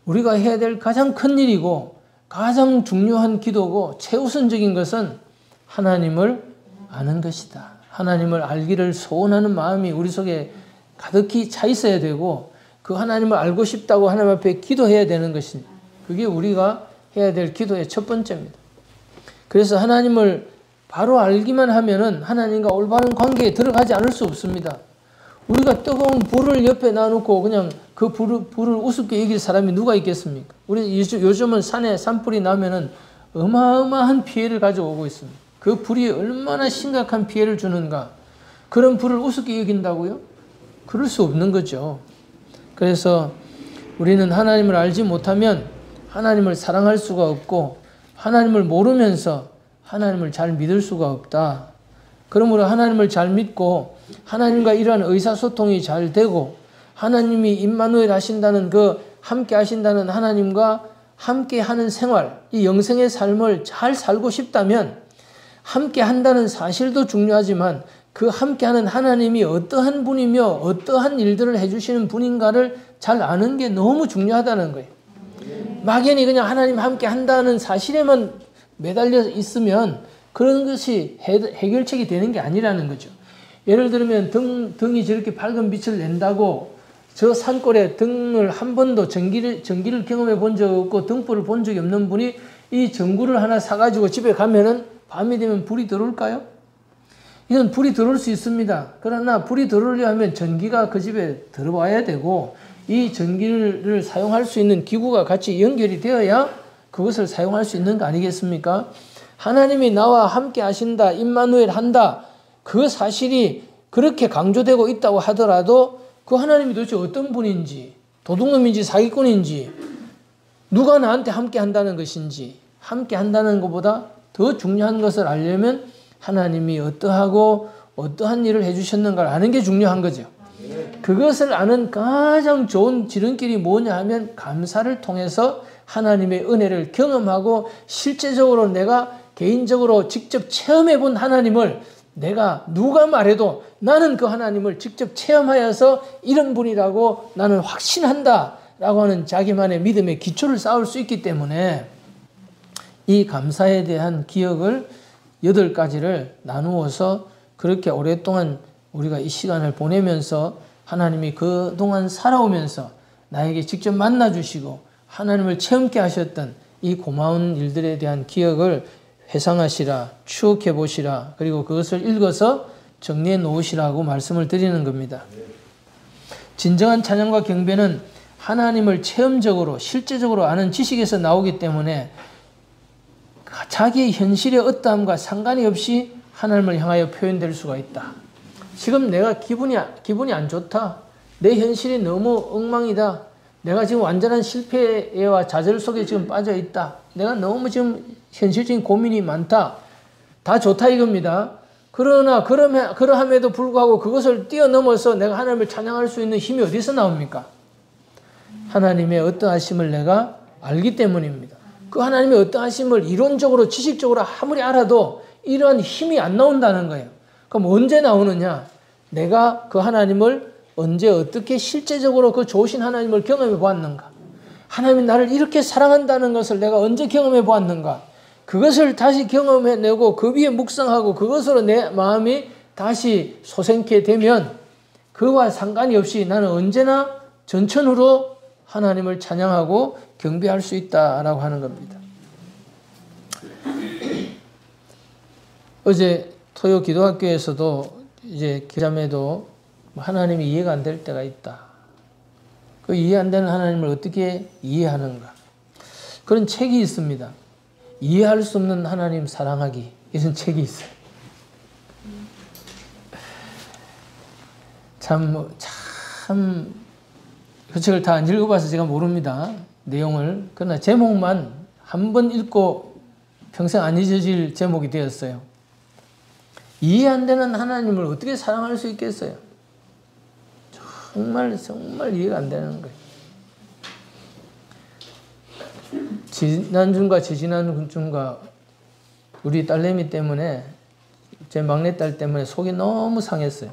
우리가 해야 될 가장 큰 일이고 가장 중요한 기도고 최우선적인 것은 하나님을 아는 것이다. 하나님을 알기를 소원하는 마음이 우리 속에 가득히 차 있어야 되고, 그 하나님을 알고 싶다고 하나님 앞에 기도해야 되는 것이, 그게 우리가 해야 될 기도의 첫 번째입니다. 그래서 하나님을 바로 알기만 하면은 하나님과 올바른 관계에 들어가지 않을 수 없습니다. 우리가 뜨거운 불을 옆에 놔놓고 그냥 그 불을 우습게 여길 사람이 누가 있겠습니까? 우리 요즘은 산불이 나면은 어마어마한 피해를 가져오고 있습니다. 그 불이 얼마나 심각한 피해를 주는가. 그런 불을 우습게 여긴다고요? 그럴 수 없는 거죠. 그래서 우리는 하나님을 알지 못하면 하나님을 사랑할 수가 없고, 하나님을 모르면서 하나님을 잘 믿을 수가 없다. 그러므로 하나님을 잘 믿고 하나님과 이러한 의사소통이 잘 되고 하나님이 임마누엘 하신다는 함께 하신다는 하나님과 함께 하는 생활, 이 영생의 삶을 잘 살고 싶다면 함께 한다는 사실도 중요하지만 그 함께하는 하나님이 어떠한 분이며 어떠한 일들을 해주시는 분인가를 잘 아는 게 너무 중요하다는 거예요. 막연히 그냥 하나님 함께 한다는 사실에만 매달려 있으면 그런 것이 해결책이 되는 게 아니라는 거죠. 예를 들면 등이 저렇게 밝은 빛을 낸다고 저 산골에 등을 한 번도 전기를 경험해 본 적 없고 등불을 본 적이 없는 분이 이 전구를 하나 사가지고 집에 가면은 밤이 되면 불이 들어올까요? 이건 불이 들어올 수 있습니다. 그러나 불이 들어오려 하면 전기가 그 집에 들어와야 되고 이 전기를 사용할 수 있는 기구가 같이 연결이 되어야 그것을 사용할 수 있는 거 아니겠습니까? 하나님이 나와 함께 하신다, 임마누엘 한다, 그 사실이 그렇게 강조되고 있다고 하더라도 그 하나님이 도대체 어떤 분인지, 도둑놈인지 사기꾼인지, 누가 나한테 함께 한다는 것인지, 함께 한다는 것보다 더 중요한 것을 알려면 하나님이 어떠하고 어떠한 일을 해주셨는가를 아는 게 중요한 거죠. 그것을 아는 가장 좋은 지름길이 뭐냐 하면 감사를 통해서 하나님의 은혜를 경험하고 실제적으로 내가 개인적으로 직접 체험해 본 하나님을 내가 누가 말해도 나는 그 하나님을 직접 체험하여서 이런 분이라고 나는 확신한다 라고 하는 자기만의 믿음의 기초를 쌓을 수 있기 때문에 이 감사에 대한 기억을 8가지를 나누어서 그렇게 오랫동안 우리가 이 시간을 보내면서 하나님이 그동안 살아오면서 나에게 직접 만나주시고 하나님을 체험케 하셨던 이 고마운 일들에 대한 기억을 회상하시라, 추억해 보시라, 그리고 그것을 읽어서 정리해 놓으시라고 말씀을 드리는 겁니다. 진정한 찬양과 경배는 하나님을 체험적으로 실제적으로 아는 지식에서 나오기 때문에 자기의 현실의 어떠함과 상관이 없이 하나님을 향하여 표현될 수가 있다. 지금 내가 기분이 안 좋다. 내 현실이 너무 엉망이다. 내가 지금 완전한 실패와 좌절 속에 지금 빠져 있다. 내가 너무 지금 현실적인 고민이 많다. 다 좋다 이겁니다. 그러나 그러함에도 불구하고 그것을 뛰어넘어서 내가 하나님을 찬양할 수 있는 힘이 어디서 나옵니까? 하나님의 어떠하심을 내가 알기 때문입니다. 그 하나님의 어떠하심을 이론적으로 지식적으로 아무리 알아도 이러한 힘이 안 나온다는 거예요. 그럼 언제 나오느냐? 내가 그 하나님을 언제 어떻게 실제적으로 그 좋으신 하나님을 경험해 보았는가? 하나님이 나를 이렇게 사랑한다는 것을 내가 언제 경험해 보았는가? 그것을 다시 경험해내고 그 위에 묵상하고 그것으로 내 마음이 다시 소생케 되면 그와 상관이 없이 나는 언제나 전천후로 하나님을 찬양하고 경배할 수 있다라고 하는 겁니다. 어제 토요 기도학교에서도 이제 기자매도 하나님이 이해가 안 될 때가 있다. 그 이해 안 되는 하나님을 어떻게 이해하는가? 그런 책이 있습니다. 이해할 수 없는 하나님 사랑하기, 이런 책이 있어요. 그 책을 다 안 읽어봐서 제가 모릅니다. 내용을. 그러나 제목만 한 번 읽고 평생 안 잊어질 제목이 되었어요. 이해 안 되는 하나님을 어떻게 사랑할 수 있겠어요? 정말 이해가 안 되는 거예요. 지난주인가 지지난주인가 우리 딸내미 때문에, 제 막내딸 때문에 속이 너무 상했어요.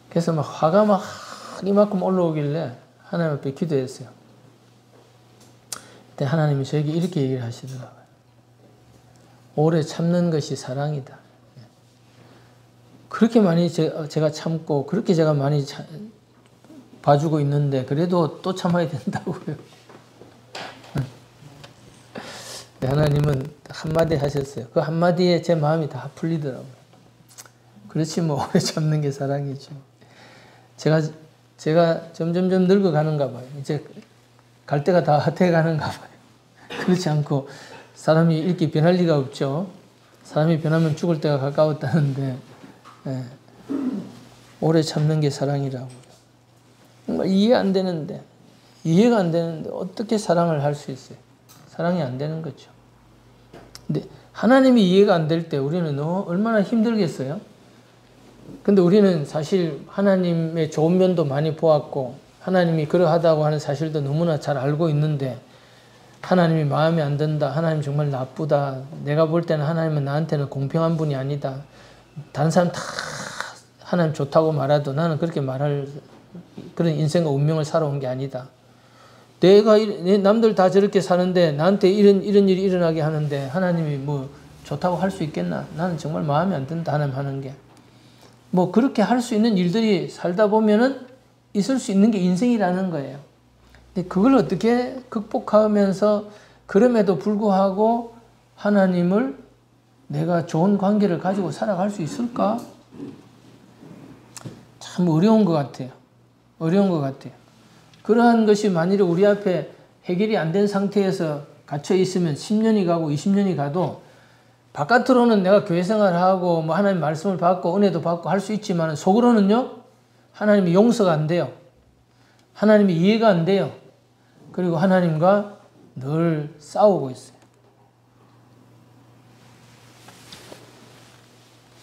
그래서 막 화가 막 이만큼 올라오길래 하나님 앞에 기도했어요. 그때 하나님이 저에게 이렇게 얘기를 하시더라고요. 오래 참는 것이 사랑이다. 그렇게 많이 제가 참고 그렇게 제가 많이 봐주고 있는데 그래도 또 참아야 된다고요. 하나님은 한마디 하셨어요. 그 한마디에 제 마음이 다 풀리더라고요. 그렇지 뭐 오래 참는 게 사랑이죠. 제가 점점점 늙어가는가 봐요. 이제 갈 때가 다 돼가는가 봐요. 그렇지 않고 사람이 이렇게 변할 리가 없죠. 사람이 변하면 죽을 때가 가까웠다는데 오래 참는 게 사랑이라고요. 정말 이해가 안 되는데 어떻게 사랑을 할 수 있어요? 사랑이 안 되는 거죠. 근데 하나님이 이해가 안 될 때 우리는 얼마나 힘들겠어요? 근데 우리는 사실 하나님의 좋은 면도 많이 보았고 하나님이 그러하다고 하는 사실도 너무나 잘 알고 있는데 하나님이 마음에 안 든다. 하나님 정말 나쁘다. 내가 볼 때는 하나님은 나한테는 공평한 분이 아니다. 다른 사람 다 하나님 좋다고 말해도 나는 그렇게 말할 그런 인생과 운명을 살아온 게 아니다. 남들 다 저렇게 사는데 나한테 이런 일이 일어나게 하는데 하나님이 뭐 좋다고 할 수 있겠나? 나는 정말 마음에 안 든다. 하나님 하는 게. 뭐 그렇게 할 수 있는 일들이 살다 보면은 있을 수 있는 게 인생이라는 거예요. 근데 그걸 어떻게 극복하면서 그럼에도 불구하고 하나님을 내가 좋은 관계를 가지고 살아갈 수 있을까? 참 어려운 것 같아요. 그러한 것이 만일에 우리 앞에 해결이 안 된 상태에서 갇혀 있으면 10년이 가고 20년이 가도 바깥으로는 내가 교회 생활하고 뭐 하나님 말씀을 받고 은혜도 받고 할 수 있지만 속으로는요, 하나님이 용서가 안 돼요. 하나님이 이해가 안 돼요. 그리고 하나님과 늘 싸우고 있어요.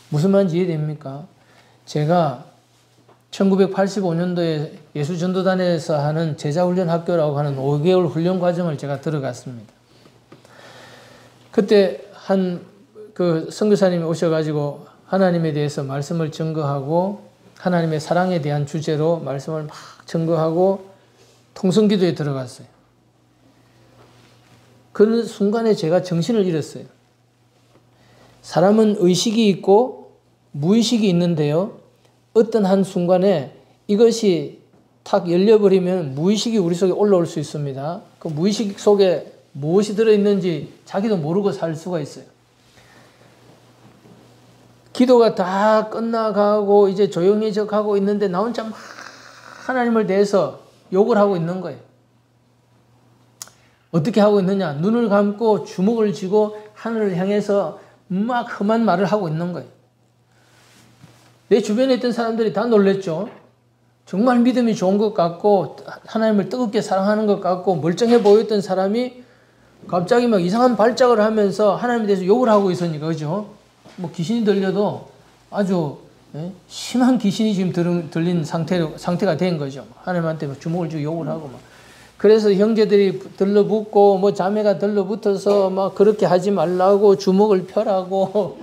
무슨 말인지 이해됩니까? 제가 1985년도에 예수전도단에서 하는 제자훈련학교라고 하는 5개월 훈련 과정을 제가 들어갔습니다. 그때 그 선교사님이 오셔가지고 하나님에 대해서 말씀을 증거하고 하나님의 사랑에 대한 주제로 말씀을 막 증거하고 통성기도에 들어갔어요. 그 순간에 제가 정신을 잃었어요. 사람은 의식이 있고 무의식이 있는데요. 어떤 한 순간에 이것이 탁 열려버리면 무의식이 우리 속에 올라올 수 있습니다. 그 무의식 속에 무엇이 들어있는지 자기도 모르고 살 수가 있어요. 기도가 다 끝나가고 이제 조용해져 가고 있는데 나 혼자 막 하나님을 대해서 욕을 하고 있는 거예요. 어떻게 하고 있느냐? 눈을 감고 주먹을 쥐고 하늘을 향해서 막 험한 말을 하고 있는 거예요. 내 주변에 있던 사람들이 다 놀랬죠. 정말 믿음이 좋은 것 같고 하나님을 뜨겁게 사랑하는 것 같고 멀쩡해 보였던 사람이 갑자기 막 이상한 발작을 하면서 하나님에 대해서 욕을 하고 있으니까, 그죠? 뭐 귀신이 들려도 아주 심한 귀신이 지금 들린 상태가 된 거죠. 하나님한테 주먹을 쥐고 욕을 하고 막. 그래서 형제들이 들러붙고 뭐 자매가 들러붙어서 막 그렇게 하지 말라고 주먹을 펴라고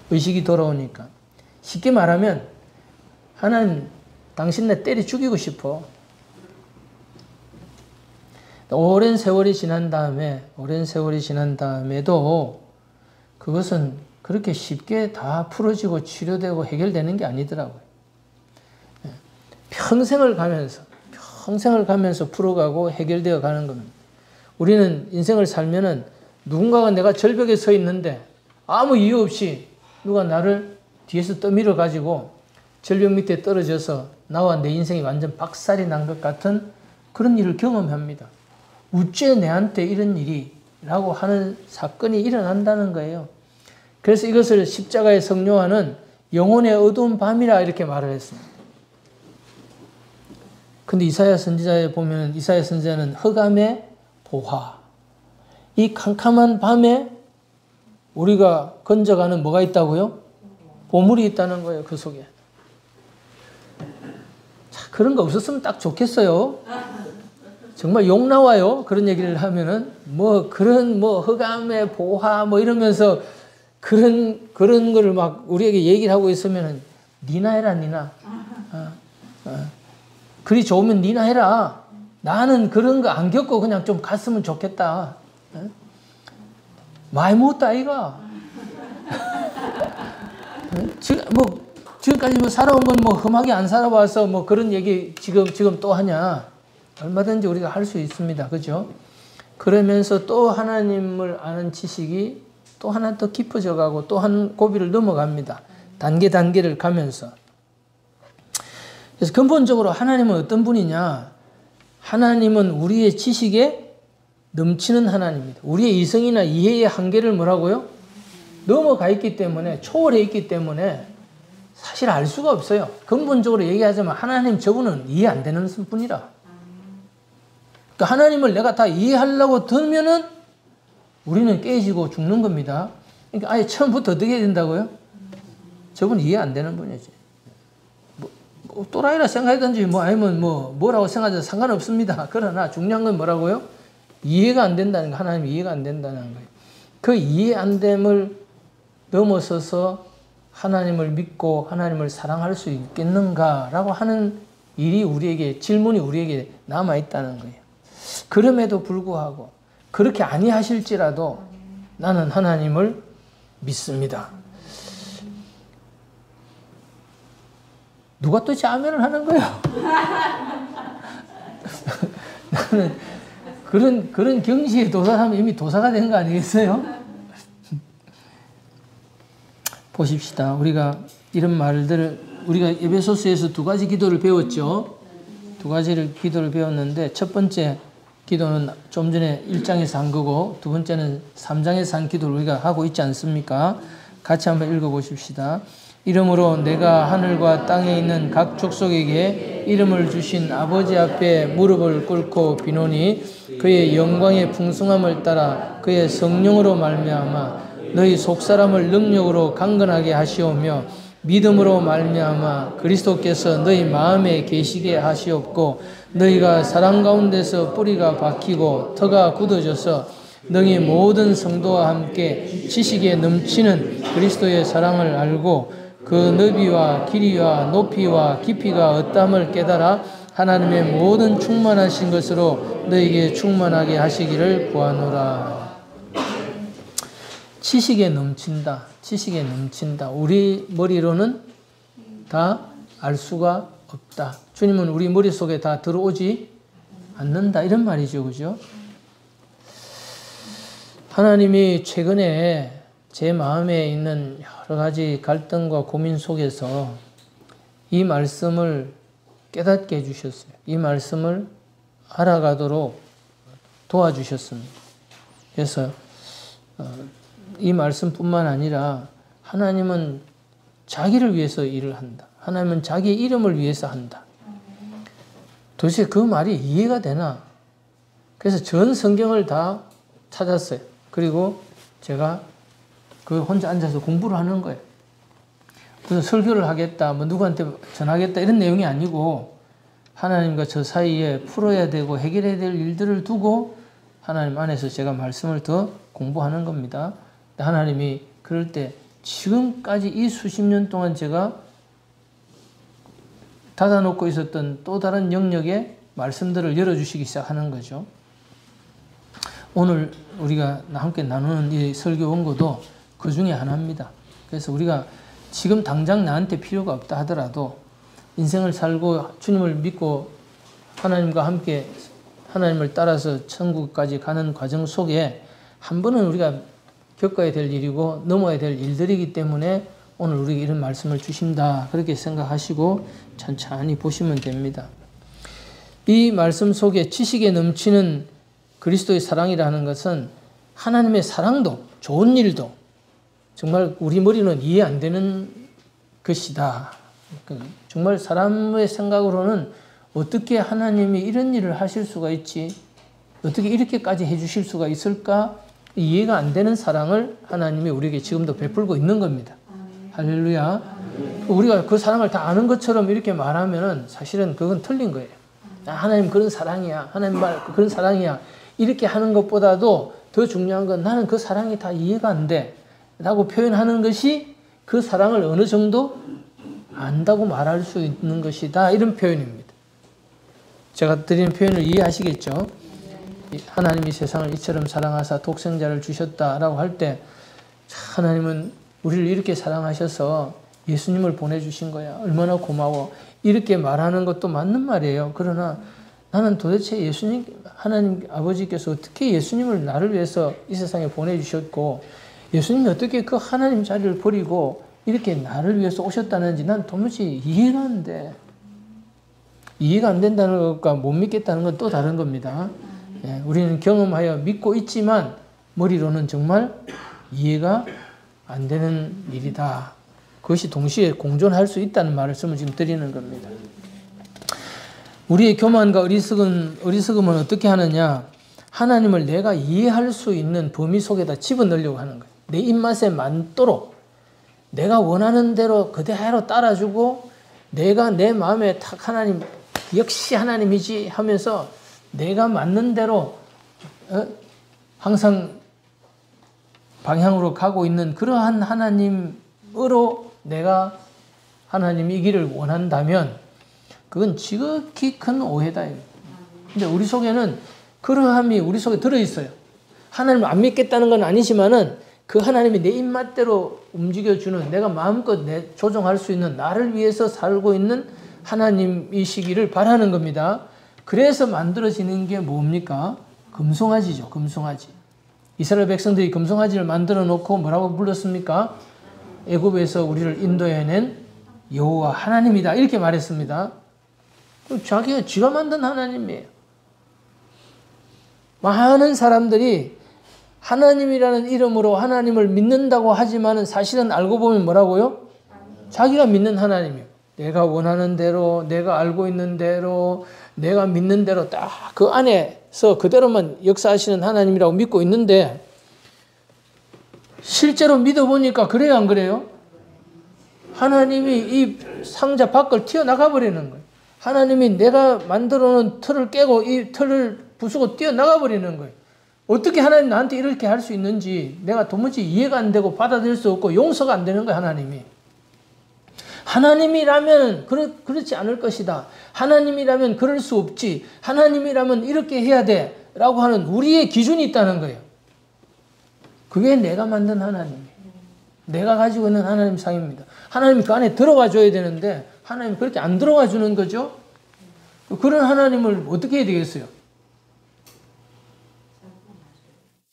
의식이 돌아오니까. 쉽게 말하면 하나님 당신 내 때려 죽이고 싶어. 오랜 세월이 지난 다음에도 그것은 그렇게 쉽게 다 풀어지고 치료되고 해결되는 게 아니더라고요. 평생을 가면서 풀어가고 해결되어 가는 겁니다. 우리는 인생을 살면은 누군가가 내가 절벽에 서 있는데 아무 이유 없이 누가 나를 뒤에서 떠밀어 가지고 절벽 밑에 떨어져서 나와 내 인생이 완전 박살이 난 것 같은 그런 일을 경험합니다. 어째 내한테 이런 일이? 라고 하는 사건이 일어난다는 거예요. 그래서 이것을 십자가의 성요한은 영혼의 어두운 밤이라 이렇게 말을 했습니다. 근데 이사야 선지자에 보면 이사야 선지자는 흑암의 보화. 이 캄캄한 밤에 우리가 건져가는 뭐가 있다고요? 보물이 있다는 거예요, 그 속에. 자, 그런 거 없었으면 딱 좋겠어요. 정말 욕 나와요. 그런 얘기를 하면은 그런 흑암의 보화 이러면서 그런 거를 막 우리에게 얘기를 하고 있으면은 니나 해라, 니나. 그리 좋으면 니나 해라. 나는 그런 거 안 겪고 그냥 좀 갔으면 좋겠다. 많이 못다 아이가. 지금까지 살아온 건 험하게 안 살아봐서 그런 얘기 지금 또 하냐. 얼마든지 우리가 할 수 있습니다. 그죠? 그러면서 또 하나님을 아는 지식이 또 하나 더 깊어져 가고 또 한 고비를 넘어갑니다. 단계를 가면서. 그래서 근본적으로 하나님은 어떤 분이냐? 하나님은 우리의 지식에 넘치는 하나님입니다. 우리의 이성이나 이해의 한계를 뭐라고요? 넘어가 있기 때문에, 초월해 있기 때문에 사실 알 수가 없어요. 근본적으로 얘기하자면 하나님 저분은 이해 안 되는 분이라. 그러니까 하나님을 내가 다 이해하려고 들면은 우리는 깨지고 죽는 겁니다. 그러니까 아예 처음부터 어떻게 해야 된다고요? 저분 이해 안 되는 분이지. 또라이라 생각하든지 아니면 뭐라고 생각해도 상관없습니다. 그러나 중요한 건 뭐라고요? 이해가 안 된다는 거, 하나님 이해가 안 된다는 거예요. 그 이해 안 됨을 넘어서서 하나님을 믿고 하나님을 사랑할 수 있겠는가라고 하는 질문이 우리에게 남아있다는 거예요. 그럼에도 불구하고 그렇게 아니하실지라도 나는 하나님을 믿습니다. 누가 또 아멘을 하는 거예요? 나는 그런 경지에 도달하면 이미 도사가 된 거 아니겠어요? 보십시다. 우리가 이런 말들을 우리가 에베소서에서 두 가지 기도를 배웠죠. 두 가지를 기도를 배웠는데 첫 번째 기도는 좀 전에 1장에서 한 거고 두 번째는 3장에서 한 기도를 우리가 하고 있지 않습니까? 같이 한번 읽어보십시다. 이러므로 내가 하늘과 땅에 있는 각 족속에게 이름을 주신 아버지 앞에 무릎을 꿇고 비노니 그의 영광의 풍성함을 따라 그의 성령으로 말미암아 너희 속사람을 능력으로 강건하게 하시오며 믿음으로 말미암아 그리스도께서 너희 마음에 계시게 하시옵고 너희가 사랑 가운데서 뿌리가 박히고 터가 굳어져서 너희 모든 성도와 함께 지식에 넘치는 그리스도의 사랑을 알고 그 너비와 길이와 높이와 깊이가 어떠함을 깨달아 하나님의 모든 충만하신 것으로 너희에게 충만하게 하시기를 구하노라. 지식에 넘친다. 지식에 넘친다. 우리 머리로는 다 알 수가 없다. 주님은 우리 머릿속에 다 들어오지 않는다. 이런 말이죠. 그죠? 하나님이 최근에 제 마음에 있는 여러 가지 갈등과 고민 속에서 이 말씀을 깨닫게 해주셨어요. 이 말씀을 알아가도록 도와주셨습니다. 그래서 이 말씀뿐만 아니라 하나님은 자기를 위해서 일을 한다. 하나님은 자기의 이름을 위해서 한다. 도대체 그 말이 이해가 되나? 그래서 전 성경을 다 찾았어요. 그리고 제가 그 혼자 앉아서 공부를 하는 거예요. 그래서 설교를 하겠다, 뭐 누구한테 전하겠다 이런 내용이 아니고 하나님과 저 사이에 풀어야 되고 해결해야 될 일들을 두고 하나님 안에서 제가 말씀을 더 공부하는 겁니다. 하나님이 그럴 때 지금까지 이 수십 년 동안 제가 닫아놓고 있었던 또 다른 영역의 말씀들을 열어주시기 시작하는 거죠. 오늘 우리가 함께 나누는 이 설교 원고도 그 중에 하나입니다. 그래서 우리가 지금 당장 나한테 필요가 없다 하더라도 인생을 살고 주님을 믿고 하나님과 함께 하나님을 따라서 천국까지 가는 과정 속에 한 번은 우리가 겪어야 될 일이고 넘어야 될 일들이기 때문에 오늘 우리에게 이런 말씀을 주신다. 그렇게 생각하시고 천천히 보시면 됩니다. 이 말씀 속에 지식에 넘치는 그리스도의 사랑이라는 것은 하나님의 사랑도 좋은 일도 정말 우리 머리는 이해 안 되는 것이다. 정말 사람의 생각으로는 어떻게 하나님이 이런 일을 하실 수가 있지? 어떻게 이렇게까지 해주실 수가 있을까? 이해가 안 되는 사랑을 하나님이 우리에게 지금도 베풀고 있는 겁니다. 할렐루야. 우리가 그 사랑을 다 아는 것처럼 이렇게 말하면은 사실은 그건 틀린 거예요. 하나님 그런 사랑이야. 하나님 말 그런 사랑이야. 이렇게 하는 것보다도 더 중요한 건 나는 그 사랑이 다 이해가 안 돼. 라고 표현하는 것이 그 사랑을 어느 정도 안다고 말할 수 있는 것이다. 이런 표현입니다. 제가 드리는 표현을 이해하시겠죠? 하나님이 세상을 이처럼 사랑하사 독생자를 주셨다라고 할 때 하나님은 우리를 이렇게 사랑하셔서 예수님을 보내주신 거야. 얼마나 고마워. 이렇게 말하는 것도 맞는 말이에요. 그러나 나는 도대체 예수님, 하나님 아버지께서 어떻게 예수님을 나를 위해서 이 세상에 보내주셨고 예수님이 어떻게 그 하나님 자리를 버리고 이렇게 나를 위해서 오셨다는지 난 도무지 이해가 안 돼. 이해가 안 된다는 것과 못 믿겠다는 건 또 다른 겁니다. 예, 우리는 경험하여 믿고 있지만 머리로는 정말 이해가 안 되는 일이다. 그것이 동시에 공존할 수 있다는 말씀을 지금 드리는 겁니다. 우리의 교만과 어리석음은 어떻게 하느냐? 하나님을 내가 이해할 수 있는 범위 속에다 집어넣으려고 하는 거예요. 내 입맛에 맞도록 내가 원하는 대로 그대로 따라주고 내가 내 마음에 탁 하나님 역시 하나님이지 하면서 내가 맞는 대로 항상 방향으로 가고 있는 그러한 하나님으로 내가 하나님이기를 원한다면 그건 지극히 큰 오해다. 근데 우리 속에는 그러함이 우리 속에 들어있어요. 하나님을 안 믿겠다는 건 아니지만은 그 하나님이 내 입맛대로 움직여주는 내가 마음껏 조종할 수 있는 나를 위해서 살고 있는 하나님이시기를 바라는 겁니다. 그래서 만들어지는 게 뭡니까? 금송아지죠. 금송아지. 이스라엘 백성들이 금송아지를 만들어 놓고 뭐라고 불렀습니까? 애굽에서 우리를 인도해낸 여호와 하나님이다. 이렇게 말했습니다. 지가 만든 하나님이에요. 많은 사람들이 하나님이라는 이름으로 하나님을 믿는다고 하지만 사실은 알고 보면 뭐라고요? 자기가 믿는 하나님이요. 내가 원하는 대로, 내가 알고 있는 대로, 내가 믿는 대로 딱 그 안에서 그대로만 역사하시는 하나님이라고 믿고 있는데 실제로 믿어보니까 그래요, 안 그래요? 하나님이 이 상자 밖을 튀어나가 버리는 거예요. 하나님이 내가 만들어 놓은 틀을 깨고 이 틀을 부수고 뛰어나가 버리는 거예요. 어떻게 하나님 나한테 이렇게 할 수 있는지 내가 도무지 이해가 안 되고 받아들일 수 없고 용서가 안 되는 거예요, 하나님이. 하나님이라면 그렇지 않을 것이다. 하나님이라면 그럴 수 없지. 하나님이라면 이렇게 해야 돼. 라고 하는 우리의 기준이 있다는 거예요. 그게 내가 만든 하나님이에요. 내가 가지고 있는 하나님 상입니다. 하나님이 그 안에 들어와 줘야 되는데 하나님이 그렇게 안 들어와 주는 거죠. 그런 하나님을 어떻게 해야 되겠어요?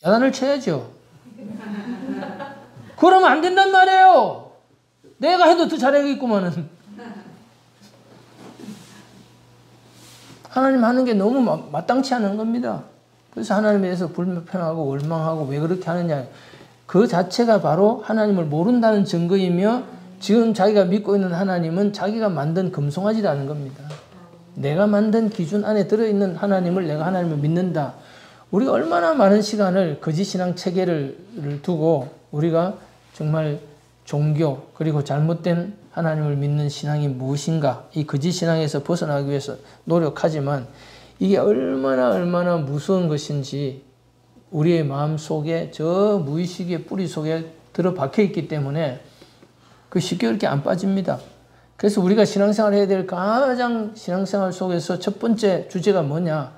야단을 쳐야죠. 그러면 안 된단 말이에요. 내가 해도 더 잘하겠구만은. 하나님 하는 게 너무 마땅치 않은 겁니다. 그래서 하나님에 대해서 불편하고 원망하고 왜 그렇게 하느냐. 그 자체가 바로 하나님을 모른다는 증거이며 지금 자기가 믿고 있는 하나님은 자기가 만든 금송아지라는 겁니다. 내가 만든 기준 안에 들어있는 하나님을 내가 하나님을 믿는다. 우리가 얼마나 많은 시간을 거짓신앙 체계를 두고 우리가 정말 종교 그리고 잘못된 하나님을 믿는 신앙이 무엇인가 이 거짓신앙에서 벗어나기 위해서 노력하지만 이게 얼마나 무서운 것인지 우리의 마음 속에 저 무의식의 뿌리 속에 들어박혀 있기 때문에 그 쉽게 그렇게 안 빠집니다. 그래서 우리가 신앙생활을 해야 될 가장 신앙생활 속에서 첫 번째 주제가 뭐냐?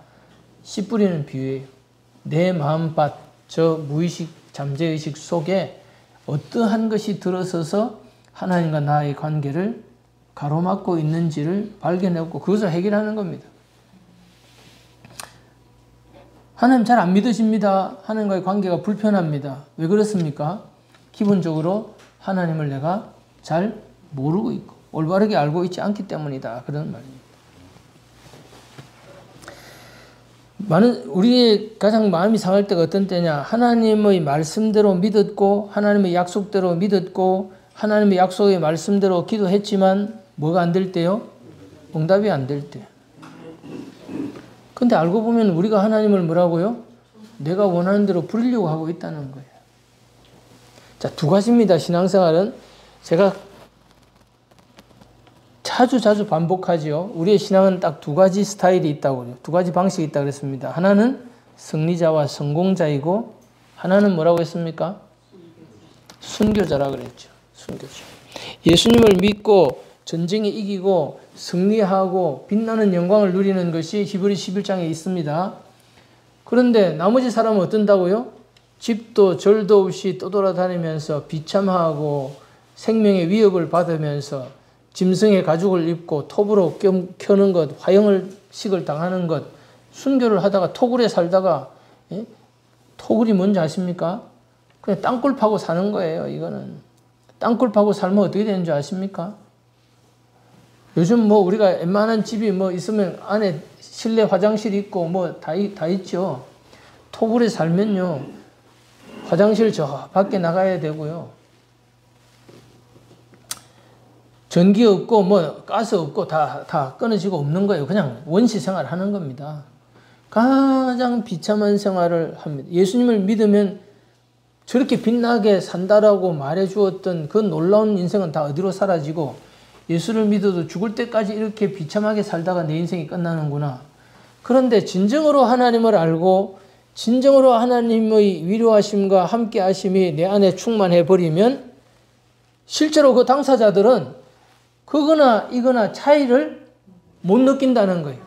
씨 뿌리는 비유예요. 내 마음밭, 저 무의식 잠재의식 속에 어떠한 것이 들어서서 하나님과 나의 관계를 가로막고 있는지를 발견하고 그것을 해결하는 겁니다. 하나님 잘 안 믿으십니다. 하나님과의 관계가 불편합니다. 왜 그렇습니까? 기본적으로 하나님을 내가 잘 모르고 있고 올바르게 알고 있지 않기 때문이다. 그런 말입니다. 우리의 가장 마음이 상할 때가 어떤 때냐? 하나님의 말씀대로 믿었고 하나님의 약속대로 믿었고 하나님의 약속의 말씀대로 기도했지만 뭐가 안 될 때요? 응답이 안 될 때. 근데 알고 보면 우리가 하나님을 뭐라고요? 내가 원하는 대로 부리려고 하고 있다는 거예요. 자, 두 가지입니다. 신앙생활은. 제가 자주 반복하지요. 우리의 신앙은 딱 두 가지 스타일이 있다고 그래요. 두 가지 방식이 있다고 그랬습니다. 하나는 승리자와 성공자이고 하나는 뭐라고 했습니까? 순교자라고 그랬죠. 순교자. 예수님을 믿고 전쟁에 이기고 승리하고 빛나는 영광을 누리는 것이 히브리 11장에 있습니다. 그런데 나머지 사람은 어떤다고요? 집도 절도 없이 떠돌아다니면서 비참하고 생명의 위협을 받으면서 짐승의 가죽을 입고 톱으로 켜는 것, 화형식을 당하는 것, 순교를 하다가 토굴에 살다가 토굴이 뭔지 아십니까? 그냥 땅굴 파고 사는 거예요. 이거는 땅굴 파고 살면 어떻게 되는 줄 아십니까? 요즘 우리가 웬만한 집이 있으면 안에 실내 화장실 있고 다 있죠. 토굴에 살면요. 화장실 저 밖에 나가야 되고요. 전기 없고 가스 없고 다 끊어지고 없는 거예요. 그냥 원시 생활 하는 겁니다. 가장 비참한 생활을 합니다. 예수님을 믿으면 저렇게 빛나게 산다라고 말해 주었던 그 놀라운 인생은 다 어디로 사라지고 예수를 믿어도 죽을 때까지 이렇게 비참하게 살다가 내 인생이 끝나는구나. 그런데 진정으로 하나님을 알고 진정으로 하나님의 위로하심과 함께하심이 내 안에 충만해 버리면 실제로 그 당사자들은 그거나 이거나 차이를 못 느낀다는 거예요.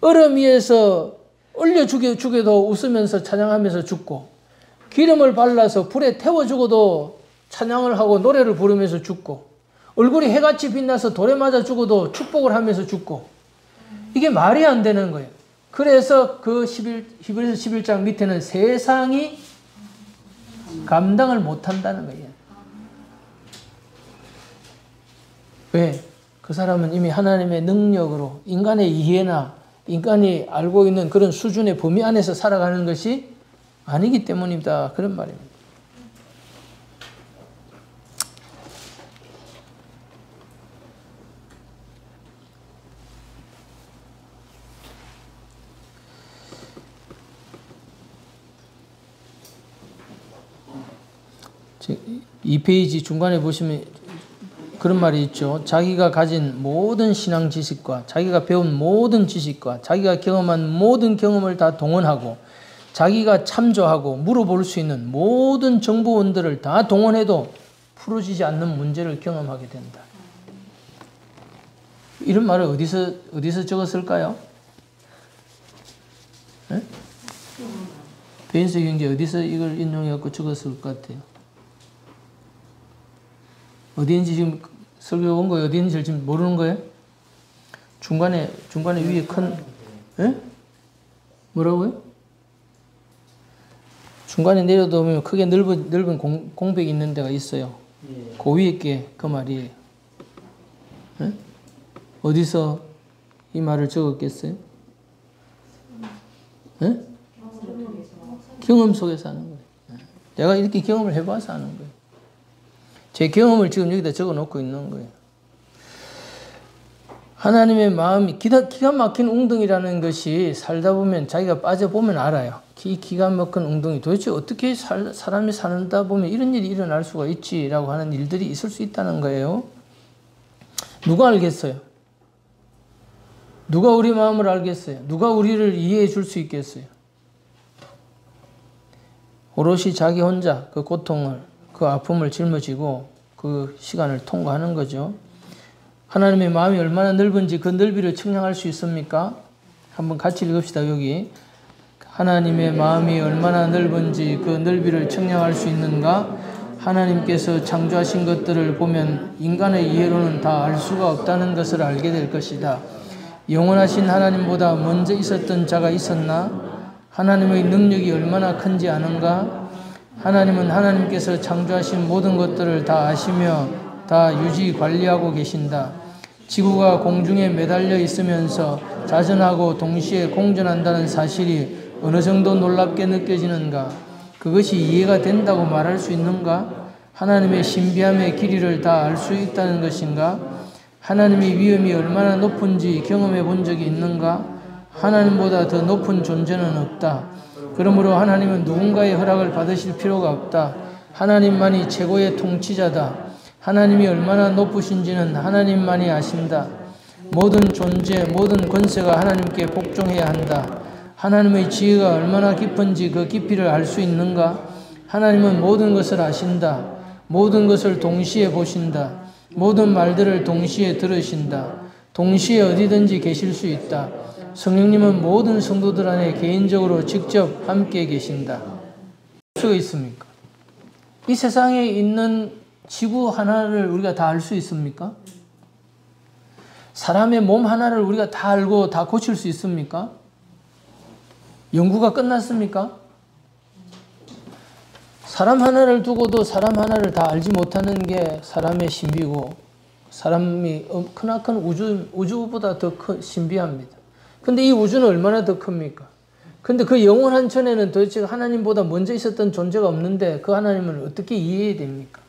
얼음 위에서 얼려 죽여도 웃으면서 찬양하면서 죽고 기름을 발라서 불에 태워 죽어도 찬양을 하고 노래를 부르면서 죽고 얼굴이 해같이 빛나서 돌에 맞아 죽어도 축복을 하면서 죽고 이게 말이 안 되는 거예요. 그래서 그 히브리서 11장 밑에는 세상이 감당을 못한다는 거예요. 왜? 그 사람은 이미 하나님의 능력으로 인간의 이해나 인간이 알고 있는 그런 수준의 범위 안에서 살아가는 것이 아니기 때문이다. 그런 말입니다. 이 페이지 중간에 보시면 그런 말이 있죠. 자기가 가진 모든 신앙 지식과 자기가 배운 모든 지식과 자기가 경험한 모든 경험을 다 동원하고 자기가 참조하고 물어볼 수 있는 모든 정보원들을 다 동원해도 풀어지지 않는 문제를 경험하게 된다. 이런 말을 어디서 적었을까요? 네? 베인스 경제 어디서 이걸 인용해갖고 적었을 것 같아요? 어디인지 지금 설교 온 거예요? 어디인지 지금 모르는 거예요? 중간에 위에 큰, 예? 뭐라고요? 중간에 내려다 보면 크게 넓은 공백이 있는 데가 있어요. 그 위에 게 그 말이에요. 예? 어디서 이 말을 적었겠어요? 예? 경험 속에서 하는 거예요. 내가 이렇게 경험을 해봐서 하는 거예요. 제 경험을 지금 여기다 적어 놓고 있는 거예요. 하나님의 마음이 기가 막힌 웅덩이라는 것이 살다 보면 자기가 빠져보면 알아요. 기가 막힌 웅덩이 도대체 어떻게 사람이 살다 보면 이런 일이 일어날 수가 있지라고 하는 일들이 있을 수 있다는 거예요. 누가 알겠어요? 누가 우리 마음을 알겠어요? 누가 우리를 이해해 줄 수 있겠어요? 오롯이 자기 혼자 그 고통을 그 아픔을 짊어지고 그 시간을 통과하는 거죠. 하나님의 마음이 얼마나 넓은지 그 넓이를 측량할 수 있습니까? 한번 같이 읽읍시다. 여기 하나님의 마음이 얼마나 넓은지 그 넓이를 측량할 수 있는가? 하나님께서 창조하신 것들을 보면 인간의 이해로는 다 알 수가 없다는 것을 알게 될 것이다. 영원하신 하나님보다 먼저 있었던 자가 있었나? 하나님의 능력이 얼마나 큰지 아는가? 하나님은 하나님께서 창조하신 모든 것들을 다 아시며 다 유지 관리하고 계신다. 지구가 공중에 매달려 있으면서 자전하고 동시에 공전한다는 사실이 어느 정도 놀랍게 느껴지는가? 그것이 이해가 된다고 말할 수 있는가? 하나님의 신비함의 길이를 다 알 수 있다는 것인가? 하나님의 위엄이 얼마나 높은지 경험해 본 적이 있는가? 하나님보다 더 높은 존재는 없다. 그러므로 하나님은 누군가의 허락을 받으실 필요가 없다. 하나님만이 최고의 통치자다. 하나님이 얼마나 높으신지는 하나님만이 아신다. 모든 존재, 모든 권세가 하나님께 복종해야 한다. 하나님의 지혜가 얼마나 깊은지 그 깊이를 알 수 있는가? 하나님은 모든 것을 아신다. 모든 것을 동시에 보신다. 모든 말들을 동시에 들으신다. 동시에 어디든지 계실 수 있다. 성령님은 모든 성도들 안에 개인적으로 직접 함께 계신다. 수가 있습니까? 이 세상에 있는 지구 하나를 우리가 다 알 수 있습니까? 사람의 몸 하나를 우리가 다 알고 다 고칠 수 있습니까? 연구가 끝났습니까? 사람 하나를 두고도 사람 하나를 다 알지 못하는 게 사람의 신비고 사람이 크나큰 우주보다 더 신비합니다. 근데 이 우주는 얼마나 더 큽니까? 근데 그 영원한 전에는 도대체 하나님보다 먼저 있었던 존재가 없는데 그 하나님을 어떻게 이해해야 됩니까?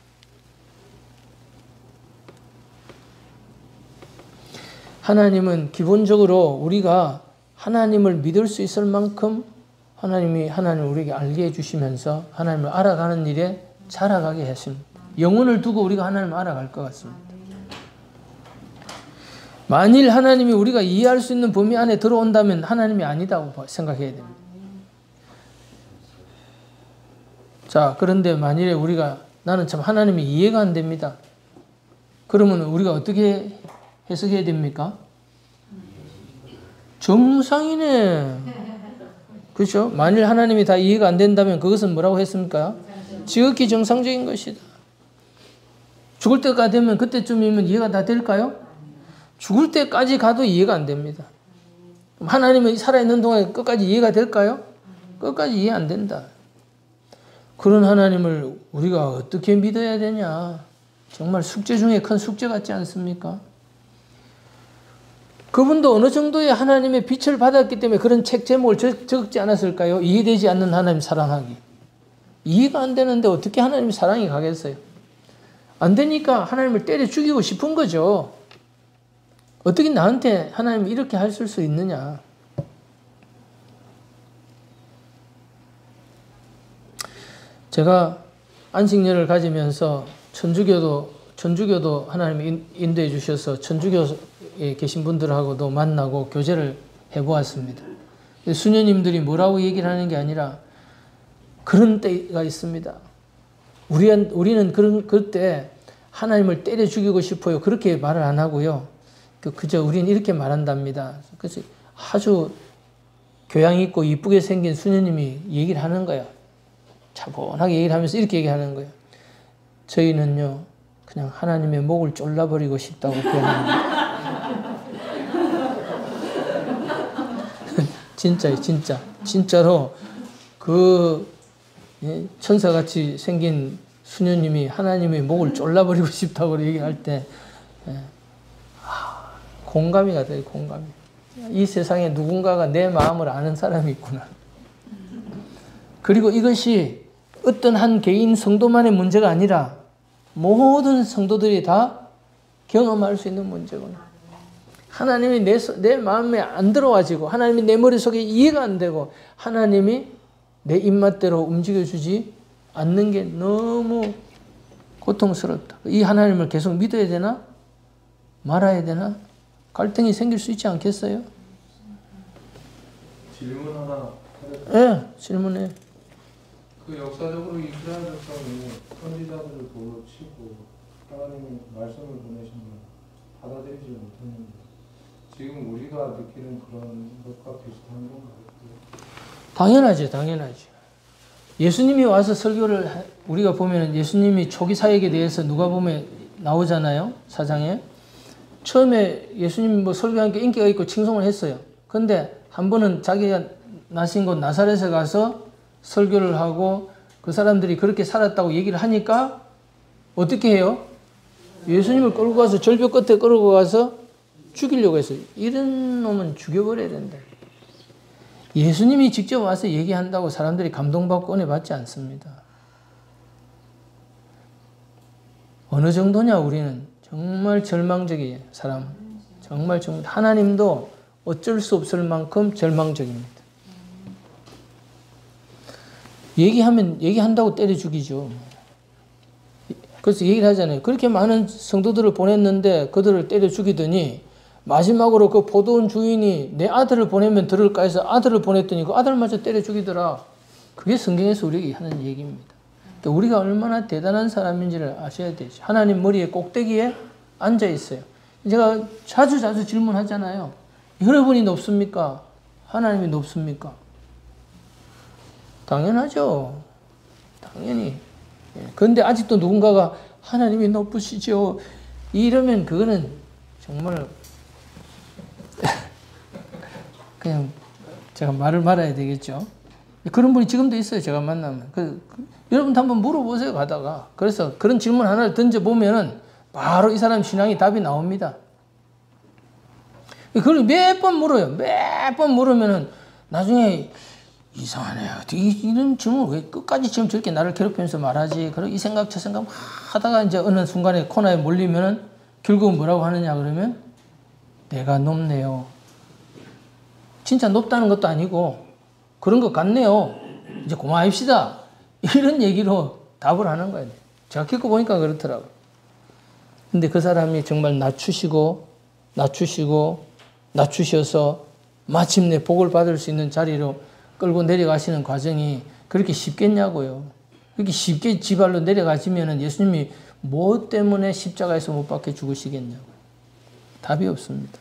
하나님은 기본적으로 우리가 하나님을 믿을 수 있을 만큼 하나님을 우리에게 알게 해주시면서 하나님을 알아가는 일에 자라가게 하십니다. 영혼을 두고 우리가 하나님을 알아갈 것 같습니다. 만일 하나님이 우리가 이해할 수 있는 범위 안에 들어온다면 하나님이 아니다고 생각해야 됩니다. 자, 그런데 만일에 나는 참 하나님이 이해가 안 됩니다. 그러면 우리가 어떻게 해석해야 됩니까? 정상이네. 그렇죠? 만일 하나님이 다 이해가 안 된다면 그것은 뭐라고 했습니까? 지극히 정상적인 것이다. 죽을 때가 되면 그때쯤이면 이해가 다 될까요? 죽을 때까지 가도 이해가 안 됩니다. 하나님이 살아있는 동안에 끝까지 이해가 될까요? 끝까지 이해 안 된다. 그런 하나님을 우리가 어떻게 믿어야 되냐? 정말 숙제 중에 큰 숙제 같지 않습니까? 그분도 어느 정도의 하나님의 빛을 받았기 때문에 그런 책 제목을 적지 않았을까요? 이해되지 않는 하나님 사랑하기. 이해가 안 되는데 어떻게 하나님 사랑이 가겠어요? 안 되니까 하나님을 때려 죽이고 싶은 거죠. 어떻게 나한테 하나님이 이렇게 하실 수 있느냐. 제가 안식년을 가지면서 천주교도 하나님이 인도해 주셔서 천주교에 계신 분들하고도 만나고 교제를 해보았습니다. 수녀님들이 뭐라고 얘기를 하는 게 아니라 그런 때가 있습니다. 우리는 그때 하나님을 때려 죽이고 싶어요. 그렇게 말을 안 하고요. 그저 우리는 이렇게 말한답니다. 그래서 아주 교양 있고 이쁘게 생긴 수녀님이 얘기를 하는 거예요. 차분하게 얘기를 하면서 이렇게 얘기하는 거예요. 저희는요, 그냥 하나님의 목을 졸라버리고 싶다고 표현합니다. 진짜요, 진짜. 진짜로 천사같이 생긴 수녀님이 하나님의 목을 졸라버리고 싶다고 얘기할 때, 공감이 가더라고요, 공감이. 이 세상에 누군가가 내 마음을 아는 사람이 있구나. 그리고 이것이 어떤 한 개인 성도만의 문제가 아니라 모든 성도들이 다 경험할 수 있는 문제구나. 하나님이 내 마음에 안 들어와지고 하나님이 내 머릿속에 이해가 안 되고 하나님이 내 입맛대로 움직여주지 않는 게 너무 고통스럽다. 이 하나님을 계속 믿어야 되나? 말아야 되나? 갈등이 생길 수 있지 않겠어요? 질문 하나. 네, 질문해. 그 역사적으로 이스라엘 백성이 선지자들을 돌로 치고 하나님이 말씀을 보내신 걸 받아들이지 못했는데 지금 우리가 느끼는 그런 것과 비슷한 건가요? 당연하죠, 당연하죠. 예수님이 와서 설교를 우리가 보면 예수님이 초기 사역에 대해서 누가 보면 나오잖아요, 사장에. 처음에 예수님이 뭐 설교한 게 인기가 있고 칭송을 했어요. 근데 한 번은 자기가 나신 곳 나사렛에 가서 설교를 하고 그 사람들이 그렇게 살았다고 얘기를 하니까 어떻게 해요? 예수님을 끌고 가서 절벽 끝에 끌고 가서 죽이려고 했어요. 이런 놈은 죽여버려야 된다. 예수님이 직접 와서 얘기한다고 사람들이 감동받고 은혜 받지 않습니다. 어느 정도냐 우리는 정말 절망적이에요. 사람 정말 하나님도 어쩔 수 없을 만큼 절망적입니다. 얘기한다고 때려 죽이죠. 그래서 얘기를 하잖아요. 그렇게 많은 성도들을 보냈는데 그들을 때려 죽이더니 마지막으로 그 포도원 주인이 내 아들을 보내면 들을까 해서 아들을 보냈더니 그 아들마저 때려 죽이더라. 그게 성경에서 우리에게 하는 얘기입니다. 그러니까 우리가 얼마나 대단한 사람인지를 아셔야 되죠. 하나님 머리의 꼭대기에 앉아 있어요. 제가 자주 질문하잖아요. 여러분이 높습니까? 하나님이 높습니까? 당연하죠. 당연히. 그런데 아직도 누군가가 하나님이 높으시죠. 이러면 그거는 정말 그냥 제가 말을 말아야 되겠죠. 그런 분이 지금도 있어요. 제가 만나면. 여러분도 한번 물어보세요. 가다가. 그래서 그런 질문 하나를 던져보면은 바로 이 사람 신앙이 답이 나옵니다. 그걸 몇 번 물어요. 몇 번 물으면은 나중에 이상하네. 이런 질문 왜 끝까지 지금 저렇게 나를 괴롭히면서 말하지? 그리고 이 생각 저 생각 막 하다가 이제 어느 순간에 코너에 몰리면은 결국은 뭐라고 하느냐 그러면 내가 높네요. 진짜 높다는 것도 아니고 그런 것 같네요. 이제 고마워합시다. 이런 얘기로 답을 하는 거예요. 제가 겪어보니까 그렇더라고요. 근데 그 사람이 정말 낮추시고 낮추셔서 마침내 복을 받을 수 있는 자리로 끌고 내려가시는 과정이 그렇게 쉽겠냐고요. 그렇게 쉽게 지발로 내려가시면 예수님이 뭐 때문에 십자가에서 못 박혀 죽으시겠냐고요. 답이 없습니다.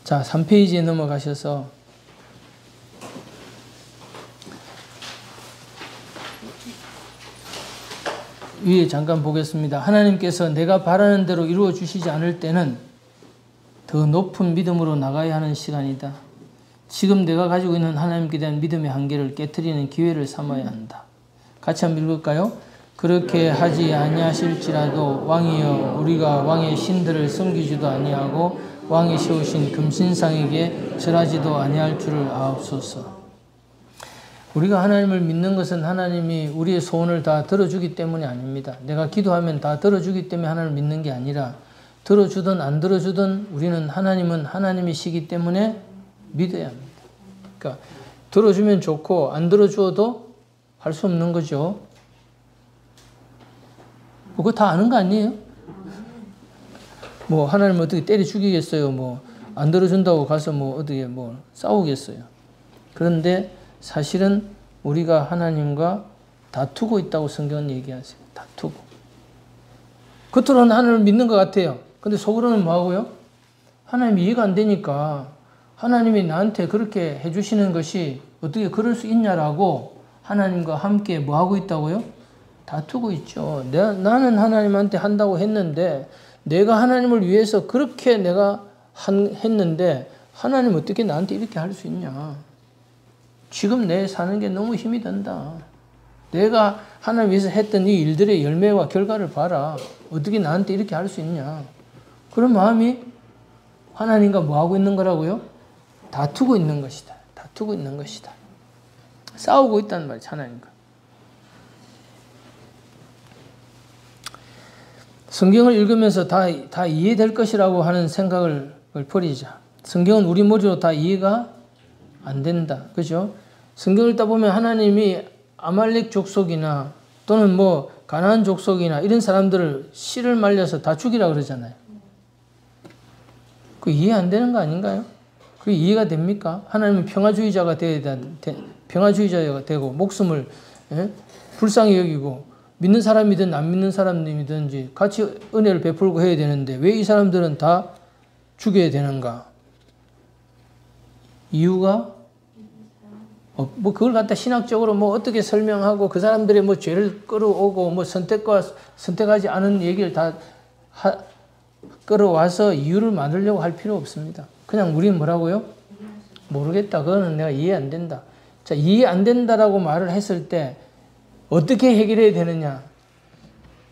자, 3페이지에 넘어가셔서 위에 잠깐 보겠습니다. 하나님께서 내가 바라는 대로 이루어 주시지 않을 때는 더 높은 믿음으로 나가야 하는 시간이다. 지금 내가 가지고 있는 하나님께 대한 믿음의 한계를 깨트리는 기회를 삼아야 한다. 같이 한번 읽을까요? 그렇게 하지 아니하실지라도 왕이여 우리가 왕의 신들을 섬기지도 아니하고 왕이 세우신 금신상에게 절하지도 아니할 줄을 아옵소서. 우리가 하나님을 믿는 것은 하나님이 우리의 소원을 다 들어주기 때문이 아닙니다. 내가 기도하면 다 들어주기 때문에 하나님을 믿는 게 아니라 들어주든 안 들어주든 우리는 하나님은 하나님이시기 때문에 믿어야 합니다. 그러니까 들어주면 좋고 안 들어주어도 할 수 없는 거죠. 그거 다 아는 거 아니에요? 뭐 하나님을 어떻게 때려 죽이겠어요? 뭐 안 들어준다고 가서 뭐 어떻게 뭐 싸우겠어요? 그런데 사실은 우리가 하나님과 다투고 있다고 성경은 얘기하세요. 다투고. 겉으로는 하나님을 믿는 것 같아요. 근데 속으로는 뭐하고요? 하나님이 이해가 안 되니까 하나님이 나한테 그렇게 해주시는 것이 어떻게 그럴 수 있냐라고 하나님과 함께 뭐하고 있다고요? 다투고 있죠. 나는 하나님한테 한다고 했는데 내가 하나님을 위해서 그렇게 내가 했는데 하나님 어떻게 나한테 이렇게 할 수 있냐. 지금 내 사는 게 너무 힘이 든다. 내가 하나님 위해서 했던 이 일들의 열매와 결과를 봐라. 어떻게 나한테 이렇게 할 수 있냐. 그런 마음이 하나님과 뭐하고 있는 거라고요? 다투고 있는 것이다. 다투고 있는 것이다. 싸우고 있다는 말이죠. 하나님과. 성경을 읽으면서 다 이해될 것이라고 하는 생각을 버리자. 성경은 우리 머리로 다 이해가 안 된다. 그죠? 성경을 읽다 보면 하나님이 아말렉 족속이나 또는 뭐 가나안 족속이나 이런 사람들을 씨를 말려서 다 죽이라 그러잖아요. 그 이해 안 되는 거 아닌가요? 그게 이해가 됩니까? 하나님은 평화주의자가 되고 목숨을 불쌍히 여기고 믿는 사람이든 안 믿는 사람이든지 같이 은혜를 베풀고 해야 되는데 왜 이 사람들은 다 죽여야 되는가? 이유가 뭐 그걸 갖다 신학적으로 뭐 어떻게 설명하고 그 사람들의 뭐 죄를 끌어오고 뭐 선택하지 않은 얘기를 다 끌어와서 이유를 만들려고 할 필요 없습니다. 그냥 우리는 뭐라고요? 모르겠다. 그거는 내가 이해 안 된다. 자, 이해 안 된다라고 말을 했을 때 어떻게 해결해야 되느냐?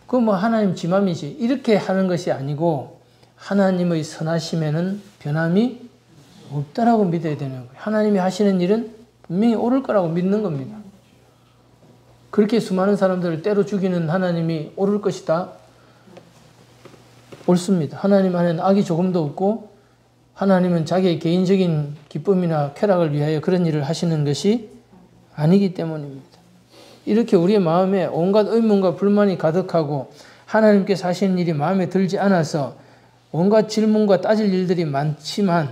그건 뭐 하나님 지맘이지. 이렇게 하는 것이 아니고 하나님의 선하심에는 변함이 없다라고 믿어야 되는 거예요. 하나님이 하시는 일은 분명히 옳을 거라고 믿는 겁니다. 그렇게 수많은 사람들을 때려 죽이는 하나님이 옳을 것이다. 옳습니다. 하나님 안에는 악이 조금도 없고 하나님은 자기의 개인적인 기쁨이나 쾌락을 위하여 그런 일을 하시는 것이 아니기 때문입니다. 이렇게 우리의 마음에 온갖 의문과 불만이 가득하고 하나님께서 하시는 일이 마음에 들지 않아서 온갖 질문과 따질 일들이 많지만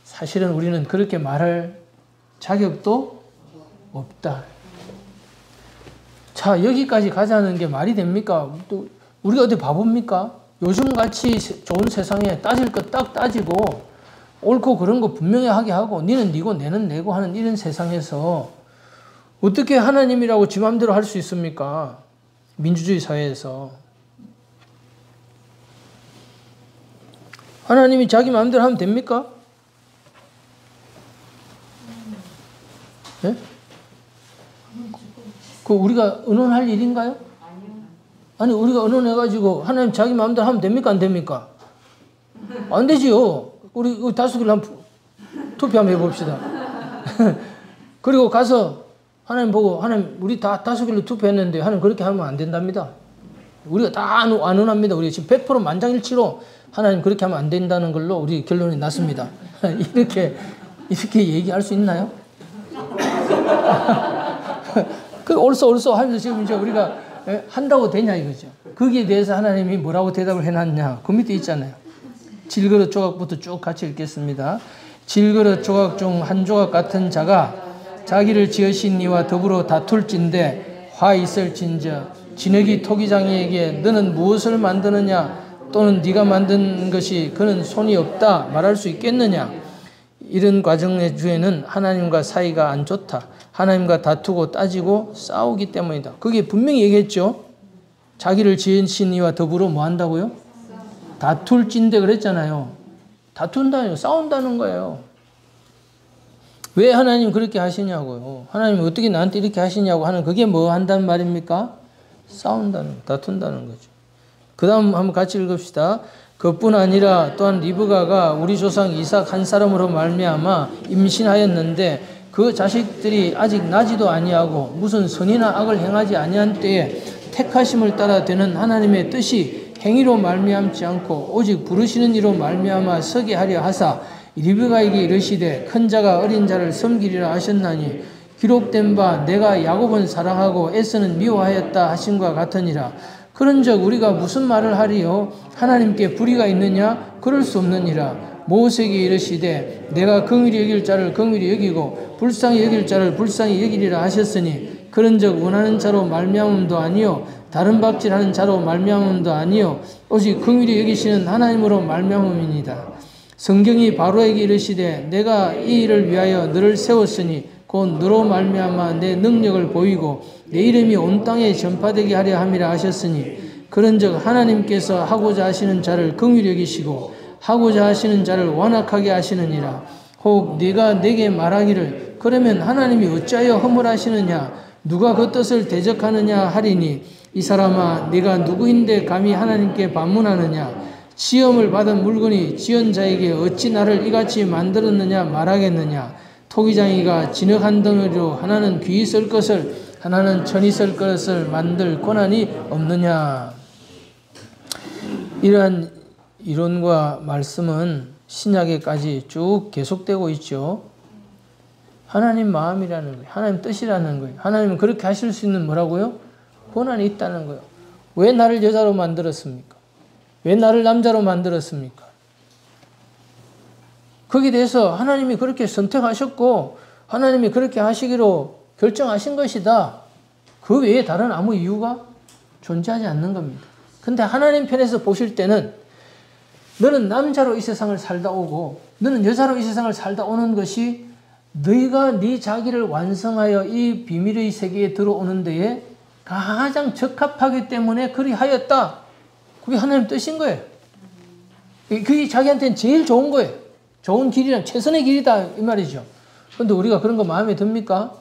사실은 우리는 그렇게 말할 자격도 없다. 자, 여기까지 가자는 게 말이 됩니까? 또 우리가 어디 바보입니까? 요즘같이 좋은 세상에 따질 것 딱 따지고 옳고 그런 거 분명하게 하고 니는 니고 내는 내고 하는 이런 세상에서 어떻게 하나님이라고 지 맘대로 할 수 있습니까? 민주주의 사회에서. 하나님이 자기 마음대로 하면 됩니까? 네? 그 우리가 의논할 일인가요? 아니 우리가 의논해가지고 하나님 자기 마음대로 하면 됩니까? 안 됩니까? 안 되지요. 우리 다수결 한번 투표 한번 해봅시다. 그리고 가서 하나님 보고 하나님 우리 다 다수결로 투표했는데 하나님 그렇게 하면 안 된답니다. 우리가 다 안 의논합니다. 우리 지금 100% 만장일치로 하나님 그렇게 하면 안 된다는 걸로 우리 결론이 났습니다. 이렇게 얘기할 수 있나요? 그 옳소 하면서 지금 이제 우리가 한다고 되냐 이거죠. 거기에 대해서 하나님이 뭐라고 대답을 해놨냐. 그 밑에 있잖아요. 질그릇 조각부터 쭉 같이 읽겠습니다. 질그릇 조각 중 한 조각 같은 자가 자기를 지으신 이와 더불어 다툴진대 화 있을진저 진흙이 토기장이에게 너는 무엇을 만드느냐 또는 네가 만든 것이 그는 손이 없다 말할 수 있겠느냐. 이런 과정의 주에는 하나님과 사이가 안 좋다. 하나님과 다투고 따지고 싸우기 때문이다. 그게 분명히 얘기했죠. 자기를 지으신 이와 더불어 뭐 한다고요? 다툴진대 그랬잖아요. 다툰다요. 싸운다는 거예요. 왜 하나님 그렇게 하시냐고요. 하나님 어떻게 나한테 이렇게 하시냐고 하는 그게 뭐 한다는 말입니까? 다툰다는 거죠. 그 다음 한번 같이 읽읍시다. 그뿐 아니라 또한 리브가가 우리 조상 이삭 한 사람으로 말미암아 임신하였는데 그 자식들이 아직 나지도 아니하고 무슨 선이나 악을 행하지 아니한 때에 택하심을 따라 되는 하나님의 뜻이 행위로 말미암지 않고 오직 부르시는 이로 말미암아 서게 하려 하사 리브가에게 이르시되 큰 자가 어린 자를 섬기리라 하셨나니 기록된 바 내가 야곱은 사랑하고 에서는 미워하였다 하심과 같으니라. 그런즉 우리가 무슨 말을 하리요? 하나님께 불의가 있느냐? 그럴 수 없느니라. 모세에게 이르시되 내가 긍휼히 여길 자를 긍휼히 여기고 불쌍히 여길 자를 불쌍히 여기리라 하셨으니 그런즉 원하는 자로 말미암음도 아니요 다른 박질하는 자로 말미암음도 아니요 오직 긍휼히 여기시는 하나님으로 말미암음이니이다. 성경이 바로에게 이르시되 내가 이 일을 위하여 너를 세웠으니 곧 너로 말미암아 내 능력을 보이고 내 이름이 온 땅에 전파되게 하려 함이라 하셨으니 그런즉 하나님께서 하고자 하시는 자를 긍휼히 여기시고 하고자 하시는 자를 완악하게 하시느니라. 혹 네가 내게 말하기를 그러면 하나님이 어찌하여 허물하시느냐 누가 그 뜻을 대적하느냐 하리니 이 사람아 네가 누구인데 감히 하나님께 반문하느냐 시험을 받은 물건이 지은 자에게 어찌 나를 이같이 만들었느냐 말하겠느냐 토기장이가 진흙 한 덩어리로 하나는 귀 쓸 것을 하나는 천이 쓸 것을 만들 권한이 없느냐. 이러한 이론과 말씀은 신약에까지 쭉 계속되고 있죠. 하나님 마음이라는 거예요. 하나님 뜻이라는 거예요. 하나님은 그렇게 하실 수 있는 뭐라고요? 권한이 있다는 거예요. 왜 나를 여자로 만들었습니까? 왜 나를 남자로 만들었습니까? 거기에 대해서 하나님이 그렇게 선택하셨고 하나님이 그렇게 하시기로 결정하신 것이다. 그 외에 다른 아무 이유가 존재하지 않는 겁니다. 근데 하나님 편에서 보실 때는 너는 남자로 이 세상을 살다 오고 너는 여자로 이 세상을 살다 오는 것이 너희가 네 자기를 완성하여 이 비밀의 세계에 들어오는 데에 가장 적합하기 때문에 그리하였다. 그게 하나님 뜻인 거예요. 그게 자기한테는 제일 좋은 거예요. 좋은 길이란 최선의 길이다 이 말이죠. 그런데 우리가 그런 거 마음에 듭니까?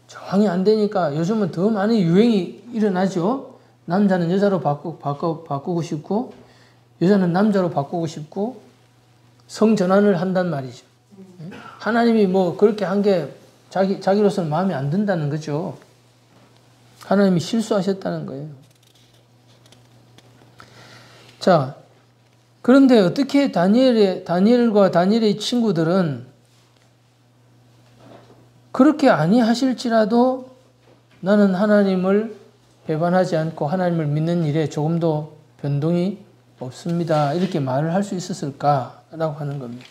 정황이 안 되니까 요즘은 더 많은 유행이 일어나죠. 남자는 여자로 바꾸고 싶고 여자는 남자로 바꾸고 싶고 성전환을 한단 말이죠. 하나님이 뭐 그렇게 한 게 자기로서는 마음에 안 든다는 거죠. 하나님이 실수하셨다는 거예요. 자, 그런데 어떻게 다니엘과 다니엘의 친구들은 그렇게 아니하실지라도 나는 하나님을 배반하지 않고 하나님을 믿는 일에 조금도 변동이 없습니다. 이렇게 말을 할 수 있었을까라고 하는 겁니다.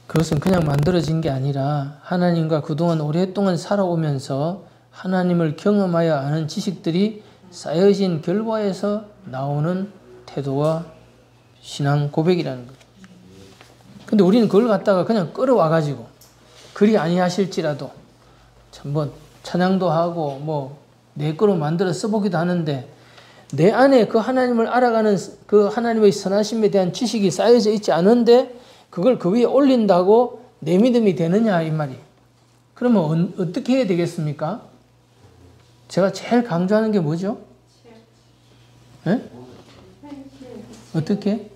그것은 그냥 만들어진 게 아니라 하나님과 그동안 오랫동안 살아오면서 하나님을 경험하여 아는 지식들이 쌓여진 결과에서 나오는 태도와 신앙 고백이라는 거예요. 근데 우리는 그걸 갖다가 그냥 끌어와가지고 그리 아니하실지라도 뭐 찬양도 하고 뭐 내 거로 만들어 써보기도 하는데 내 안에 그 하나님을 알아가는 그 하나님의 선하심에 대한 지식이 쌓여져 있지 않은데 그걸 그 위에 올린다고 내 믿음이 되느냐 이 말이. 그러면 어떻게 해야 되겠습니까? 제가 제일 강조하는 게 뭐죠? 네? 어떻게?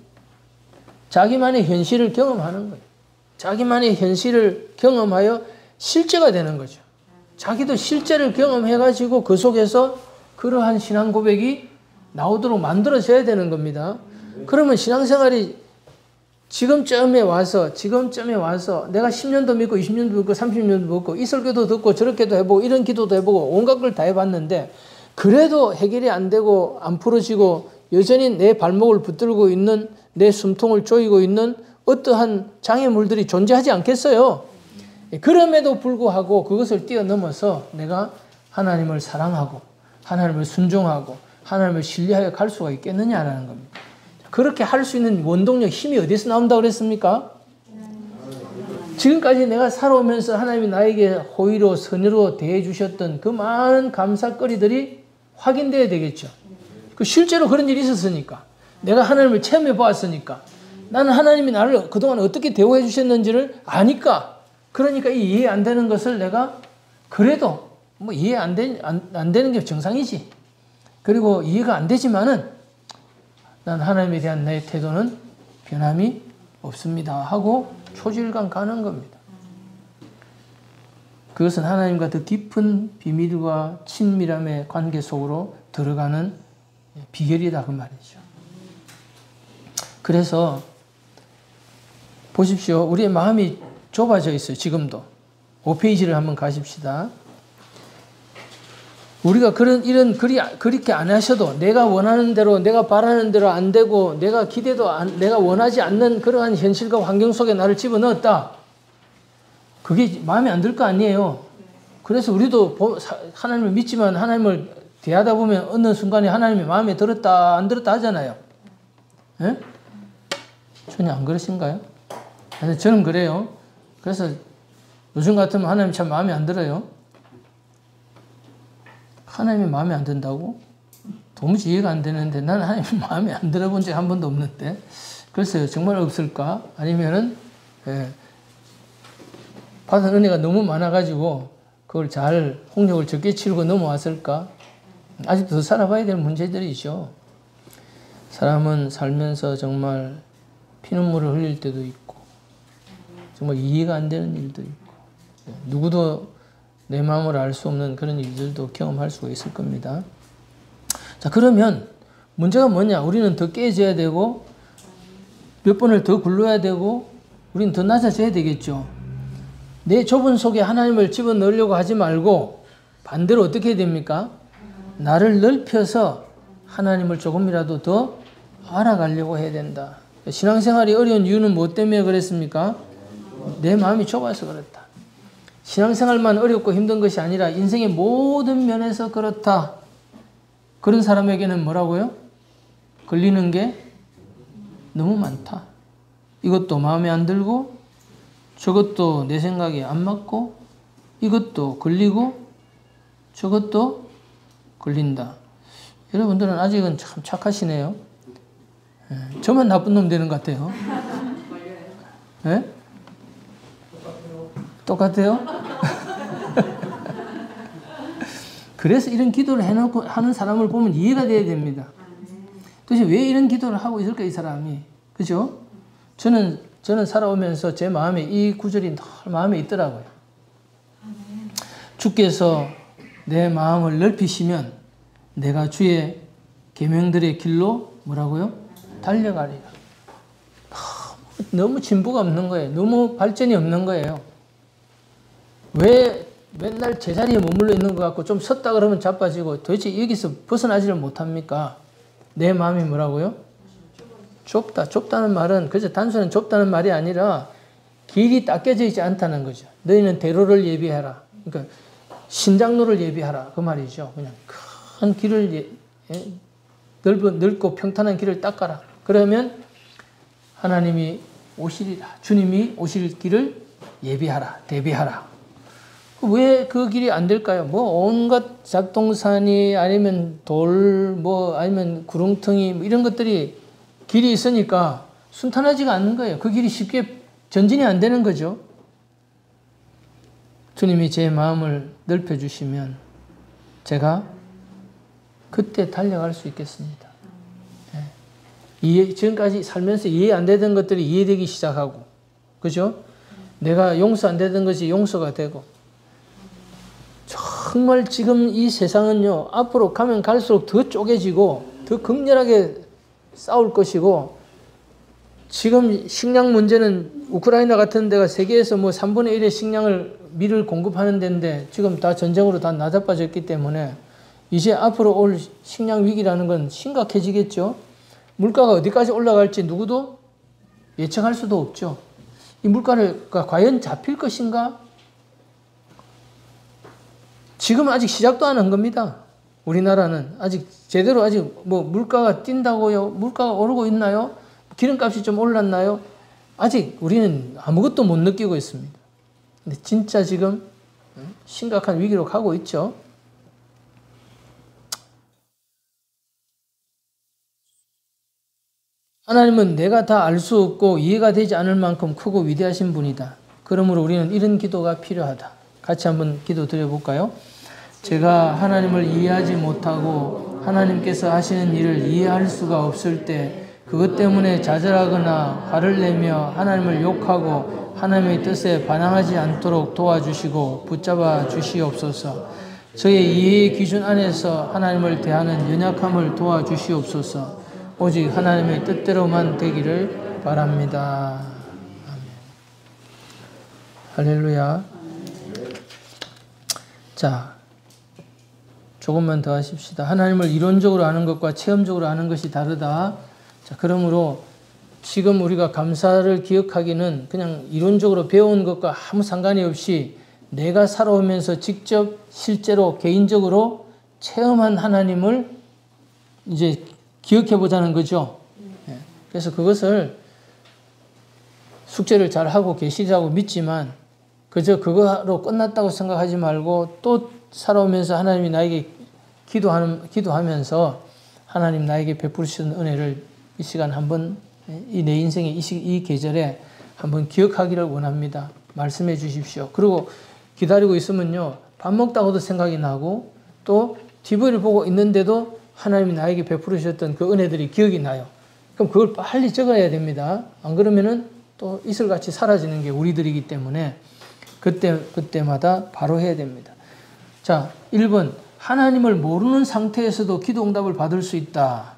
자기만의 현실을 경험하는 거예요. 자기만의 현실을 경험하여 실제가 되는 거죠. 자기도 실제를 경험해가지고 그 속에서 그러한 신앙 고백이 나오도록 만들어져야 되는 겁니다. 그러면 신앙생활이 지금쯤에 와서 내가 10년도 믿고 20년도 믿고 30년도 믿고 이 설교도 듣고 저렇게도 해보고 이런 기도도 해보고 온갖 걸 다 해봤는데 그래도 해결이 안 되고 안 풀어지고 여전히 내 발목을 붙들고 있는 내 숨통을 조이고 있는 어떠한 장애물들이 존재하지 않겠어요? 그럼에도 불구하고 그것을 뛰어넘어서 내가 하나님을 사랑하고 하나님을 순종하고 하나님을 신뢰하여 갈 수가 있겠느냐라는 겁니다. 그렇게 할 수 있는 원동력, 힘이 어디서 나온다고 그랬습니까? 지금까지 내가 살아오면서 하나님이 나에게 호의로 선의로 대해주셨던 그 많은 감사거리들이 확인돼야 되겠죠. 실제로 그런 일이 있었으니까. 내가 하나님을 체험해 보았으니까. 나는 하나님이 나를 그동안 어떻게 대우해 주셨는지를 아니까. 그러니까 이 이해 안 되는 것을 내가 그래도 뭐 이해 안 되는 게 정상이지. 그리고 이해가 안 되지만은 난 하나님에 대한 내 태도는 변함이 없습니다 하고 초질감 가는 겁니다. 그것은 하나님과 더 깊은 비밀과 친밀함의 관계 속으로 들어가는 비결이다 그 말이죠. 그래서 보십시오. 우리의 마음이 좁아져 있어요. 지금도. 5페이지를 한번 가십시다. 우리가 그렇게 안 하셔도 내가 원하는 대로, 내가 바라는 대로 안 되고, 내가 내가 원하지 않는 그러한 현실과 환경 속에 나를 집어넣었다. 그게 마음에 안 들 거 아니에요. 그래서 우리도 하나님을 믿지만 하나님을 대하다 보면 어느 순간에 하나님이 마음에 들었다, 안 들었다 하잖아요. 예? 전혀 안 그러신가요? 저는 그래요. 그래서 요즘 같으면 하나님 참 마음에 안 들어요. 하나님이 마음에 안 든다고? 도무지 이해가 안 되는데 나는 하나님이 마음에 안 들어본 적 한 번도 없는데. 글쎄요, 정말 없을까? 아니면은 받은 은혜가 너무 많아가지고 그걸 잘 홍역을 적게 치르고 넘어왔을까? 아직도 더 살아봐야 될 문제들이죠. 사람은 살면서 정말 피눈물을 흘릴 때도 있고 정말 이해가 안 되는 일도 있고 누구도 내 마음을 알 수 없는 그런 일들도 경험할 수가 있을 겁니다. 자, 그러면 문제가 뭐냐? 우리는 더 깨져야 되고 몇 번을 더 굴러야 되고 우리는 더 낮아져야 되겠죠. 내 좁은 속에 하나님을 집어넣으려고 하지 말고 반대로 어떻게 해야 됩니까? 나를 넓혀서 하나님을 조금이라도 더 알아가려고 해야 된다. 신앙생활이 어려운 이유는 무엇 때문에 그랬습니까? 내 마음이 좁아서 그렇다. 신앙생활만 어렵고 힘든 것이 아니라 인생의 모든 면에서 그렇다. 그런 사람에게는 뭐라고요? 걸리는 게 너무 많다. 이것도 마음에 안 들고 저것도 내 생각에 안 맞고 이것도 걸리고 저것도 걸린다. 여러분들은 아직은 참 착하시네요. 저만 나쁜 놈 되는 것 같아요. 네? 똑같아요? 그래서 이런 기도를 해놓고 하는 사람을 보면 이해가 돼야 됩니다. 도대체 왜 이런 기도를 하고 있을까, 이 사람이? 그죠? 저는 살아오면서 제 마음에 이 구절이 늘 마음에 있더라고요. 주께서 내 마음을 넓히시면 내가 주의 계명들의 길로 뭐라고요? 달려가리라. 너무 진보가 없는 거예요. 너무 발전이 없는 거예요. 왜 맨날 제자리에 머물러 있는 것 같고 좀 섰다 그러면 자빠지고 도대체 여기서 벗어나지를 못합니까? 내 마음이 뭐라고요? 좁다. 좁다는 말은 그저 단순한 좁다는 말이 아니라 길이 닦여져 있지 않다는 거죠. 너희는 대로를 예비하라. 그러니까 신장로를 예비하라. 그 말이죠. 그냥 큰 길을 넓고 평탄한 길을 닦아라. 그러면 하나님이 오시리라. 주님이 오실 길을 예비하라. 대비하라. 왜 그 길이 안 될까요? 뭐 온갖 잡동산이 아니면 돌, 뭐 아니면 구렁텅이 뭐 이런 것들이 길이 있으니까 순탄하지가 않는 거예요. 그 길이 쉽게 전진이 안 되는 거죠. 주님이 제 마음을 넓혀주시면 제가 그때 달려갈 수 있겠습니다. 지금까지 살면서 이해 안 되던 것들이 이해되기 시작하고, 그죠? 내가 용서 안 되던 것이 용서가 되고, 정말 지금 이 세상은요, 앞으로 가면 갈수록 더 쪼개지고, 더 극렬하게 싸울 것이고, 지금 식량 문제는 우크라이나 같은 데가 세계에서 뭐 3분의 1의 식량을 미를 공급하는 데인데, 지금 다 전쟁으로 다 나자빠졌기 때문에, 이제 앞으로 올 식량 위기라는 건 심각해지겠죠? 물가가 어디까지 올라갈지 누구도 예측할 수도 없죠. 이 물가가 과연 잡힐 것인가? 지금은 아직 시작도 안 한 겁니다. 우리나라는 아직 제대로 아직 뭐 물가가 뛴다고요? 물가가 오르고 있나요? 기름값이 좀 올랐나요? 아직 우리는 아무것도 못 느끼고 있습니다. 근데 진짜 지금 심각한 위기로 가고 있죠. 하나님은 내가 다 알 수 없고 이해가 되지 않을 만큼 크고 위대하신 분이다. 그러므로 우리는 이런 기도가 필요하다. 같이 한번 기도 드려볼까요? 제가 하나님을 이해하지 못하고 하나님께서 하시는 일을 이해할 수가 없을 때 그것 때문에 좌절하거나 화를 내며 하나님을 욕하고 하나님의 뜻에 반항하지 않도록 도와주시고 붙잡아 주시옵소서. 저의 이해의 기준 안에서 하나님을 대하는 연약함을 도와주시옵소서. 오직 하나님의 뜻대로만 되기를 바랍니다. 아멘. 할렐루야. 자, 조금만 더 하십시다. 하나님을 이론적으로 아는 것과 체험적으로 아는 것이 다르다. 자, 그러므로 지금 우리가 감사를 기억하기는 그냥 이론적으로 배운 것과 아무 상관이 없이 내가 살아오면서 직접 실제로 개인적으로 체험한 하나님을 이제 기억해 보자는 거죠. 그래서 그것을 숙제를 잘 하고 계시자고 믿지만 그저 그거로 끝났다고 생각하지 말고 또 살아오면서 하나님이 나에게 기도하면서 하나님 나에게 베푸시는 은혜를 이 시간 한번 이 내 인생의 이 계절에 한번 기억하기를 원합니다. 말씀해 주십시오. 그리고 기다리고 있으면요, 밥 먹다가도 생각이 나고 또 TV를 보고 있는데도 하나님이 나에게 베풀으셨던 그 은혜들이 기억이 나요. 그럼 그걸 빨리 적어야 됩니다. 안 그러면은 또 이슬같이 사라지는 게 우리들이기 때문에 그때마다 바로 해야 됩니다. 자, 1번. 하나님을 모르는 상태에서도 기도 응답을 받을 수 있다.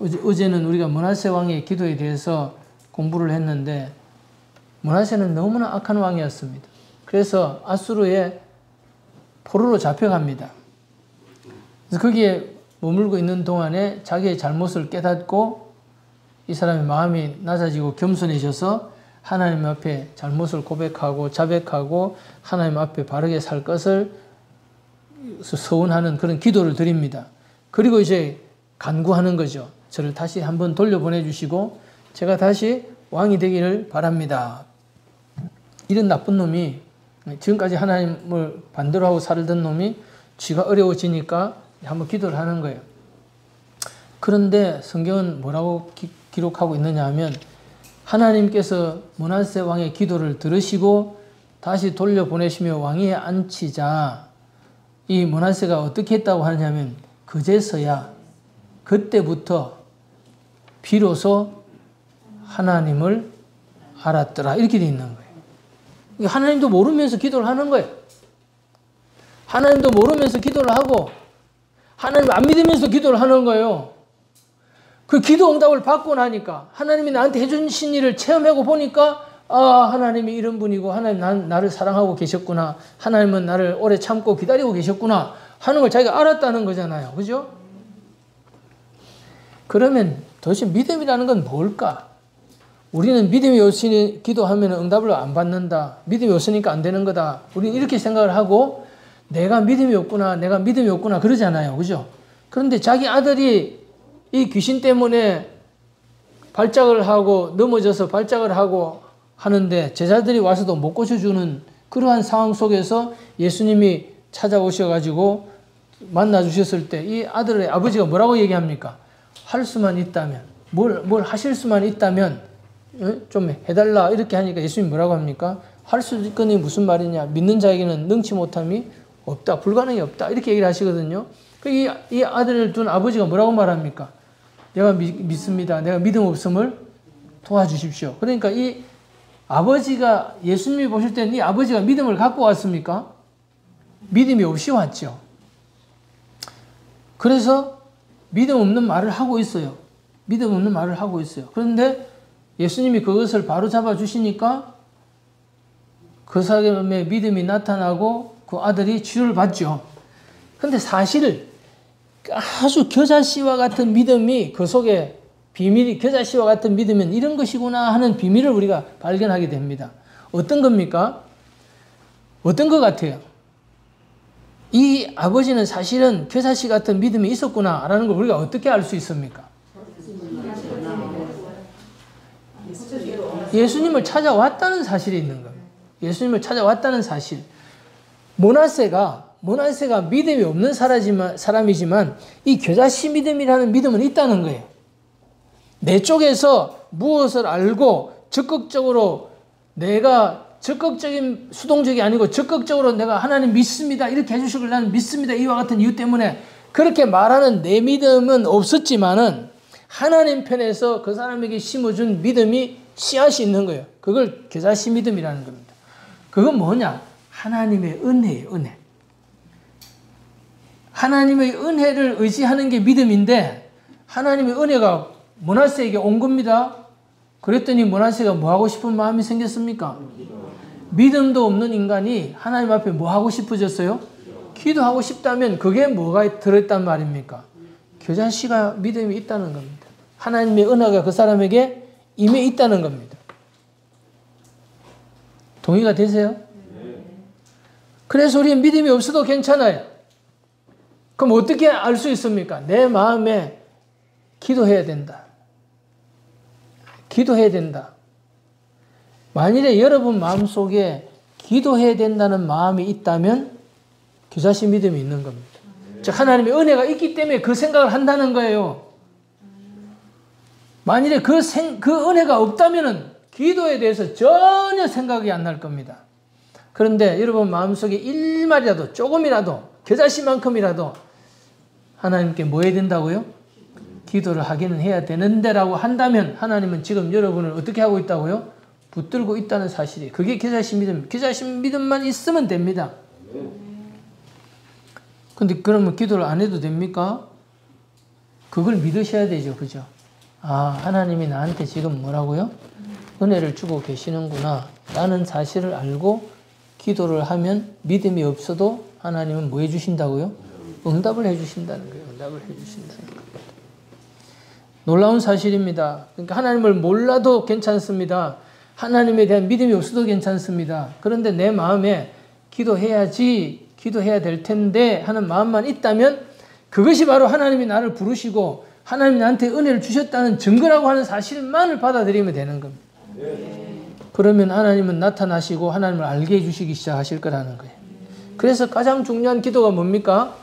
어제는 우리가 므낫세 왕의 기도에 대해서 공부를 했는데 므낫세는 너무나 악한 왕이었습니다. 그래서 아수르의 포로로 잡혀갑니다. 그래서 거기에 머물고 있는 동안에 자기의 잘못을 깨닫고 이 사람의 마음이 낮아지고 겸손해져서 하나님 앞에 잘못을 고백하고 자백하고 하나님 앞에 바르게 살 것을 서원하는 그런 기도를 드립니다. 그리고 이제 간구하는 거죠. 저를 다시 한번 돌려보내 주시고 제가 다시 왕이 되기를 바랍니다. 이런 나쁜 놈이 지금까지 하나님을 반대로 하고 살던 놈이 쥐가 어려워지니까 한번 기도를 하는 거예요. 그런데 성경은 뭐라고 기록하고 있느냐 하면 하나님께서 므낫세 왕의 기도를 들으시고 다시 돌려보내시며 왕위에 앉히자 이 므낫세가 어떻게 했다고 하냐면 그제서야 그때부터 비로소 하나님을 알았더라 이렇게 돼 있는 거예요. 하나님도 모르면서 기도를 하는 거예요. 하나님도 모르면서 기도를 하고 하나님 안 믿으면서 기도를 하는 거예요. 그 기도 응답을 받고 나니까 하나님이 나한테 해주신 일을 체험하고 보니까 하나님이 이런 분이고 하나님 나를 사랑하고 계셨구나. 하나님은 나를 오래 참고 기다리고 계셨구나 하는 걸 자기가 알았다는 거잖아요. 그죠? 그러면 도대체 믿음이라는 건 뭘까? 우리는 믿음이 없으니 기도하면 응답을 안 받는다. 믿음이 없으니까 안 되는 거다. 우리는 이렇게 생각을 하고 내가 믿음이 없구나 그러잖아요. 그죠? 그런데 자기 아들이 이 귀신 때문에 발작을 하고 넘어져서 발작을 하고 하는데 제자들이 와서도 못 고쳐주는 그러한 상황 속에서 예수님이 찾아오셔가지고 만나주셨을 때 이 아들의 아버지가 뭐라고 얘기합니까? 할 수만 있다면, 뭘 하실 수만 있다면 좀 해달라 이렇게 하니까 예수님이 뭐라고 합니까? 할 수 있거니 무슨 말이냐? 믿는 자에게는 능치 못함이 없다. 불가능이 없다. 이렇게 얘기를 하시거든요. 이 아들을 둔 아버지가 뭐라고 말합니까? 내가 믿습니다. 내가 믿음 없음을 도와주십시오. 그러니까 이 아버지가 예수님이 보실 때는 이 아버지가 믿음을 갖고 왔습니까? 믿음이 없이 왔죠. 그래서 믿음 없는 말을 하고 있어요. 믿음 없는 말을 하고 있어요. 그런데 예수님이 그것을 바로 잡아 주시니까 그 사람의 믿음이 나타나고 그 아들이 치료를 받죠. 그런데 사실 아주 겨자씨와 같은 믿음이 그 속에 비밀이 겨자씨와 같은 믿음은 이런 것이구나 하는 비밀을 우리가 발견하게 됩니다. 어떤 겁니까? 어떤 것 같아요? 이 아버지는 사실은 겨자씨 같은 믿음이 있었구나라는 걸 우리가 어떻게 알 수 있습니까? 예수님을 찾아왔다는 사실이 있는 겁니다. 예수님을 찾아왔다는 사실. 므낫세가 믿음이 없는 사람이지만 이 겨자씨 믿음이라는 믿음은 있다는 거예요. 내 쪽에서 무엇을 알고 적극적으로 내가 적극적인 수동적이 아니고 적극적으로 내가 하나님 믿습니다. 이렇게 해주실 걸 나는 믿습니다. 이와 같은 이유 때문에 그렇게 말하는 내 믿음은 없었지만은 하나님 편에서 그 사람에게 심어준 믿음이 씨앗이 있는 거예요. 그걸 겨자씨 믿음이라는 겁니다. 그건 뭐냐? 하나님의 은혜예요. 은혜. 하나님의 은혜를 의지하는 게 믿음인데 하나님의 은혜가 므낫세에게 온 겁니다. 그랬더니 므낫세가 뭐 하고 싶은 마음이 생겼습니까? 믿음도 없는 인간이 하나님 앞에 뭐 하고 싶어졌어요? 기도하고 싶다면 그게 뭐가 들어있단 말입니까? 겨자씨가 믿음이 있다는 겁니다. 하나님의 은혜가 그 사람에게 임해 있다는 겁니다. 동의가 되세요? 그래서 우리는 믿음이 없어도 괜찮아요. 그럼 어떻게 알 수 있습니까? 내 마음에 기도해야 된다. 기도해야 된다. 만일에 여러분 마음속에 기도해야 된다는 마음이 있다면 겨자씨 믿음이 있는 겁니다. 즉 하나님의 은혜가 있기 때문에 그 생각을 한다는 거예요. 만일에 그 은혜가 없다면 기도에 대해서 전혀 생각이 안 날 겁니다. 그런데 여러분 마음속에 1말이라도 조금이라도 겨자씨만큼이라도 하나님께 뭐 해야 된다고요? 기도를 하기는 해야 되는데 라고 한다면 하나님은 지금 여러분을 어떻게 하고 있다고요? 붙들고 있다는 사실이에요. 그게 겨자씨 믿음. 겨자씨 믿음만 있으면 됩니다. 근데 그러면 기도를 안 해도 됩니까? 그걸 믿으셔야 되죠. 그죠? 아, 하나님이 나한테 지금 뭐라고요? 은혜를 주고 계시는구나. 라는 사실을 알고 기도를 하면 믿음이 없어도 하나님은 뭐 해주신다고요? 응답을 해주신다는 거예요. 응답을 해주신다는 거예요. 놀라운 사실입니다. 그러니까 하나님을 몰라도 괜찮습니다. 하나님에 대한 믿음이 없어도 괜찮습니다. 그런데 내 마음에 기도해야지, 기도해야 될 텐데 하는 마음만 있다면 그것이 바로 하나님이 나를 부르시고 하나님이 나한테 은혜를 주셨다는 증거라고 하는 사실만을 받아들이면 되는 겁니다. 그러면 하나님은 나타나시고 하나님을 알게 해주시기 시작하실 거라는 거예요. 그래서 가장 중요한 기도가 뭡니까?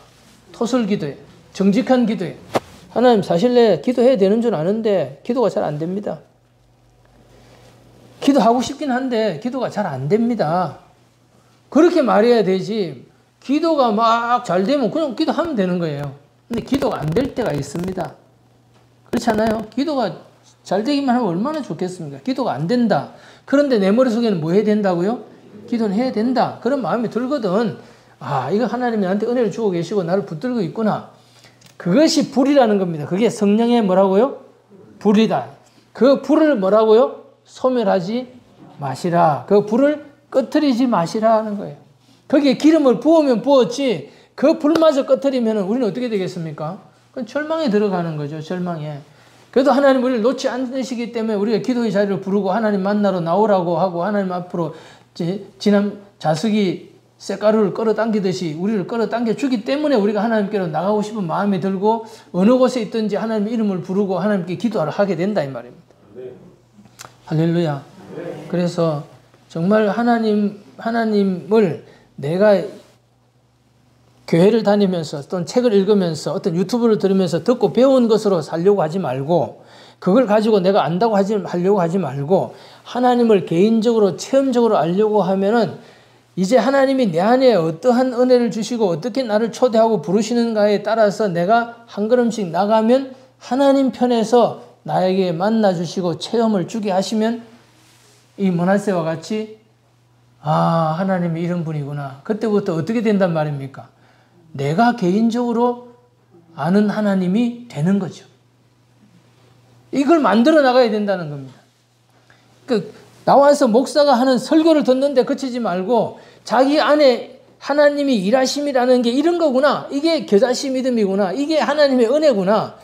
토설 기도예요. 정직한 기도예요. 하나님 사실 내 기도해야 되는 줄 아는데 기도가 잘 안 됩니다. 기도하고 싶긴 한데 기도가 잘 안 됩니다. 그렇게 말해야 되지. 기도가 막 잘 되면 그냥 기도하면 되는 거예요. 근데 기도가 안 될 때가 있습니다. 그렇지 않아요? 기도가 잘 되기만 하면 얼마나 좋겠습니까? 기도가 안 된다. 그런데 내 머릿속에는 뭐 해야 된다고요? 기도는 해야 된다. 그런 마음이 들거든. 아, 이거 하나님이 나한테 은혜를 주고 계시고 나를 붙들고 있구나. 그것이 불이라는 겁니다. 그게 성령의 뭐라고요? 불이다. 그 불을 뭐라고요? 소멸하지 마시라. 그 불을 꺼트리지 마시라는 거예요. 거기에 기름을 부으면 부었지 그 불마저 꺼트리면 우리는 어떻게 되겠습니까? 그건 절망에 들어가는 거죠. 절망에. 그래도 하나님 우리를 놓지 않으시기 때문에 우리가 기도의 자리를 부르고 하나님 만나러 나오라고 하고 하나님 앞으로 지난 자석이 쇳가루를 끌어당기듯이 우리를 끌어당겨 주기 때문에 우리가 하나님께로 나가고 싶은 마음이 들고 어느 곳에 있든지 하나님 이름을 부르고 하나님께 기도를 하게 된다 이 말입니다. 할렐루야. 그래서 정말 하나님을 내가 교회를 다니면서 어떤 책을 읽으면서 어떤 유튜브를 들으면서 듣고 배운 것으로 살려고 하지 말고 그걸 가지고 내가 안다고 하려고 하지 말고 하나님을 개인적으로 체험적으로 알려고 하면은 이제 하나님이 내 안에 어떠한 은혜를 주시고 어떻게 나를 초대하고 부르시는가에 따라서 내가 한 걸음씩 나가면 하나님 편에서 나에게 만나 주시고 체험을 주게 하시면 이 므낫세와 같이 아, 하나님이 이런 분이구나. 그때부터 어떻게 된단 말입니까? 내가 개인적으로 아는 하나님이 되는 거죠. 이걸 만들어 나가야 된다는 겁니다. 나와서 목사가 하는 설교를 듣는데 그치지 말고 자기 안에 하나님이 일하심이라는 게 이런 거구나. 이게 겨자씨 믿음이구나. 이게 하나님의 은혜구나.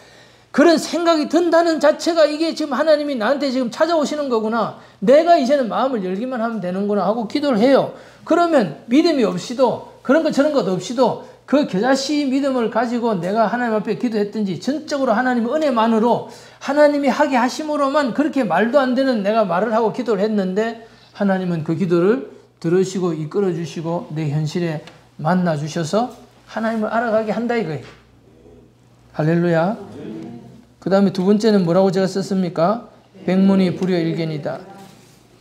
그런 생각이 든다는 자체가 이게 지금 하나님이 나한테 지금 찾아오시는 거구나. 내가 이제는 마음을 열기만 하면 되는구나 하고 기도를 해요. 그러면 믿음이 없이도 그런 것 저런 것 없이도 그 겨자씨 믿음을 가지고 내가 하나님 앞에 기도했든지 전적으로 하나님의 은혜만으로 하나님이 하게 하심으로만 그렇게 말도 안 되는 내가 말을 하고 기도를 했는데 하나님은 그 기도를 들으시고 이끌어 주시고 내 현실에 만나 주셔서 하나님을 알아가게 한다 이거예요. 할렐루야. 그 다음에 두 번째는 뭐라고 제가 썼습니까? 백문이 불여일견이다.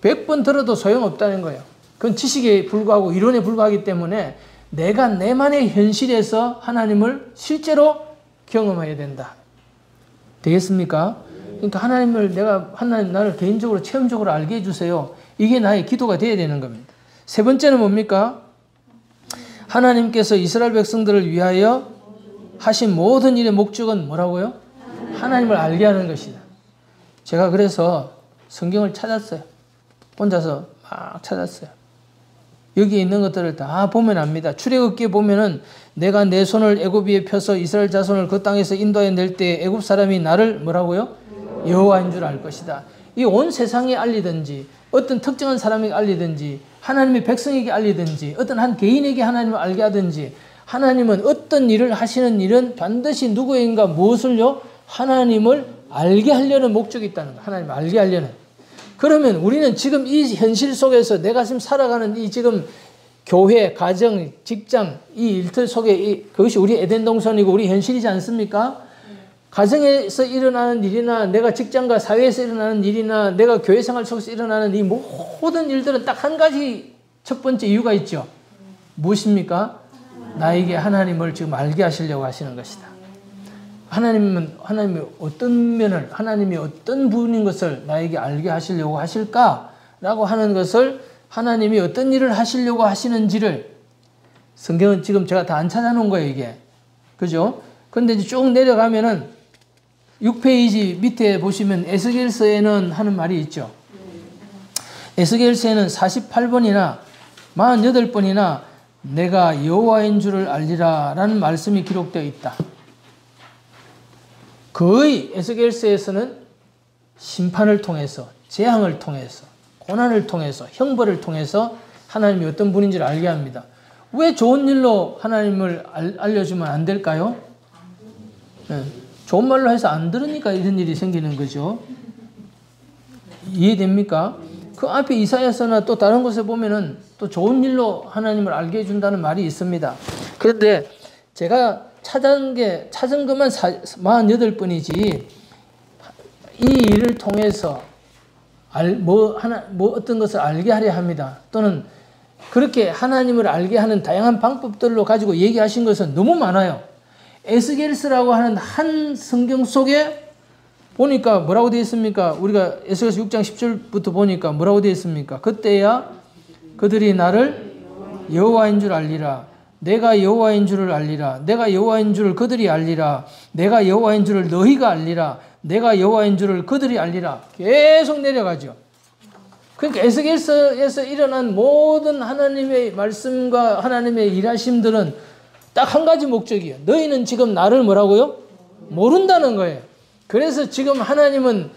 100번 들어도 소용없다는 거예요. 그건 지식에 불과하고 이론에 불과하기 때문에 내가 내만의 현실에서 하나님을 실제로 경험해야 된다. 되겠습니까? 그러니까 하나님 나를 개인적으로 체험적으로 알게 해주세요. 이게 나의 기도가 되어야 되는 겁니다. 세 번째는 뭡니까? 하나님께서 이스라엘 백성들을 위하여 하신 모든 일의 목적은 뭐라고요? 하나님을 알게 하는 것이다. 제가 그래서 성경을 찾았어요. 혼자서 막 찾았어요. 여기에 있는 것들을 다 보면 압니다. 출애굽기에 보면은 내가 내 손을 애굽 위에 펴서 이스라엘 자손을 그 땅에서 인도해 낼 때 애굽 사람이 나를 뭐라고요? 여호와인 줄 알 것이다. 이 온 세상에 알리든지 어떤 특정한 사람에게 알리든지 하나님의 백성에게 알리든지 어떤 한 개인에게 하나님을 알게 하든지 하나님은 어떤 일을 하시는 일은 반드시 누구인가 무엇을요? 하나님을 알게 하려는 목적이 있다는 거예요. 하나님을 알게 하려는. 그러면 우리는 지금 이 현실 속에서 내가 지금 살아가는 이 지금 교회, 가정, 직장 이 일들 속에 그것이 우리 에덴 동산이고 우리 현실이지 않습니까? 가정에서 일어나는 일이나 내가 직장과 사회에서 일어나는 일이나 내가 교회 생활 속에서 일어나는 이 모든 일들은 딱 한 가지 첫 번째 이유가 있죠. 무엇입니까? 나에게 하나님을 지금 알게 하시려고 하시는 것이다. 하나님이 어떤 분인 것을 나에게 알게 하시려고 하실까라고 하는 것을 하나님이 어떤 일을 하시려고 하시는지를 성경은 지금 제가 다 안 찾아놓은 거예요, 이게. 그죠? 근데 이제 쭉 내려가면은 6페이지 밑에 보시면 에스겔서에는 하는 말이 있죠. 에스겔서에는 48번이나 48번이나 내가 여호와인 줄을 알리라 라는 말씀이 기록되어 있다. 거의 에스겔서에서는 심판을 통해서, 재앙을 통해서, 고난을 통해서, 형벌을 통해서 하나님이 어떤 분인지를 알게 합니다. 왜 좋은 일로 하나님을 알려주면 안 될까요? 네. 좋은 말로 해서 안 들으니까 이런 일이 생기는 거죠. 이해됩니까? 그 앞에 이사야서나 또 다른 곳에 보면은 또 좋은 일로 하나님을 알게 해준다는 말이 있습니다. 그런데 제가 찾은 것만 48번이지 이 일을 통해서 어떤 것을 알게 하려 합니다. 또는 그렇게 하나님을 알게 하는 다양한 방법들로 가지고 얘기하신 것은 너무 많아요. 에스겔서라고 하는 한 성경 속에 보니까 뭐라고 되어 있습니까? 우리가 에스겔서 6장 10절부터 보니까 뭐라고 되어 있습니까? 그때야 그들이 나를 여호와인 줄 알리라. 내가 여호와인 줄을 알리라. 내가 여호와인 줄을 그들이 알리라. 내가 여호와인 줄을 너희가 알리라. 내가 여호와인 줄을 그들이 알리라. 계속 내려가죠. 그러니까 에스겔서에서 일어난 모든 하나님의 말씀과 하나님의 일하심들은 딱 한 가지 목적이에요. 너희는 지금 나를 뭐라고요? 모른다는 거예요. 그래서 지금 하나님이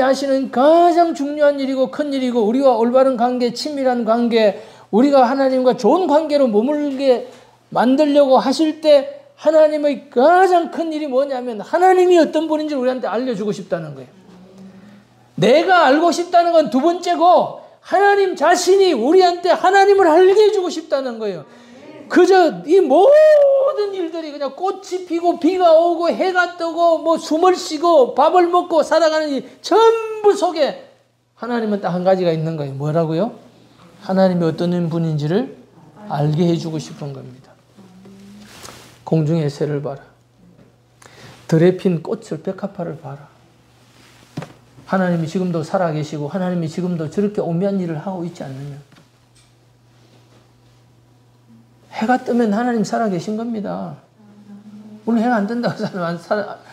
하시는 가장 중요한 일이고 큰 일이고 우리와 올바른 관계, 친밀한 관계, 우리가 하나님과 좋은 관계로 머물게 만들려고 하실 때 하나님의 가장 큰 일이 뭐냐면 하나님이 어떤 분인지 우리한테 알려주고 싶다는 거예요. 내가 알고 싶다는 건 두 번째고 하나님 자신이 우리한테 하나님을 알게 해주고 싶다는 거예요. 그저 이 모든 일들이 그냥 꽃이 피고 비가 오고 해가 뜨고 뭐 숨을 쉬고 밥을 먹고 살아가는 이 전부 속에 하나님은 딱 한 가지가 있는 거예요. 뭐라고요? 하나님이 어떤 분인지를 알게 해주고 싶은 겁니다. 공중의 새를 봐라. 들에 핀 꽃을 백합화를 봐라. 하나님이 지금도 살아계시고 하나님이 지금도 저렇게 오묘한 일을 하고 있지 않느냐. 해가 뜨면 하나님 살아계신 겁니다. 오늘 해가 안 뜬다고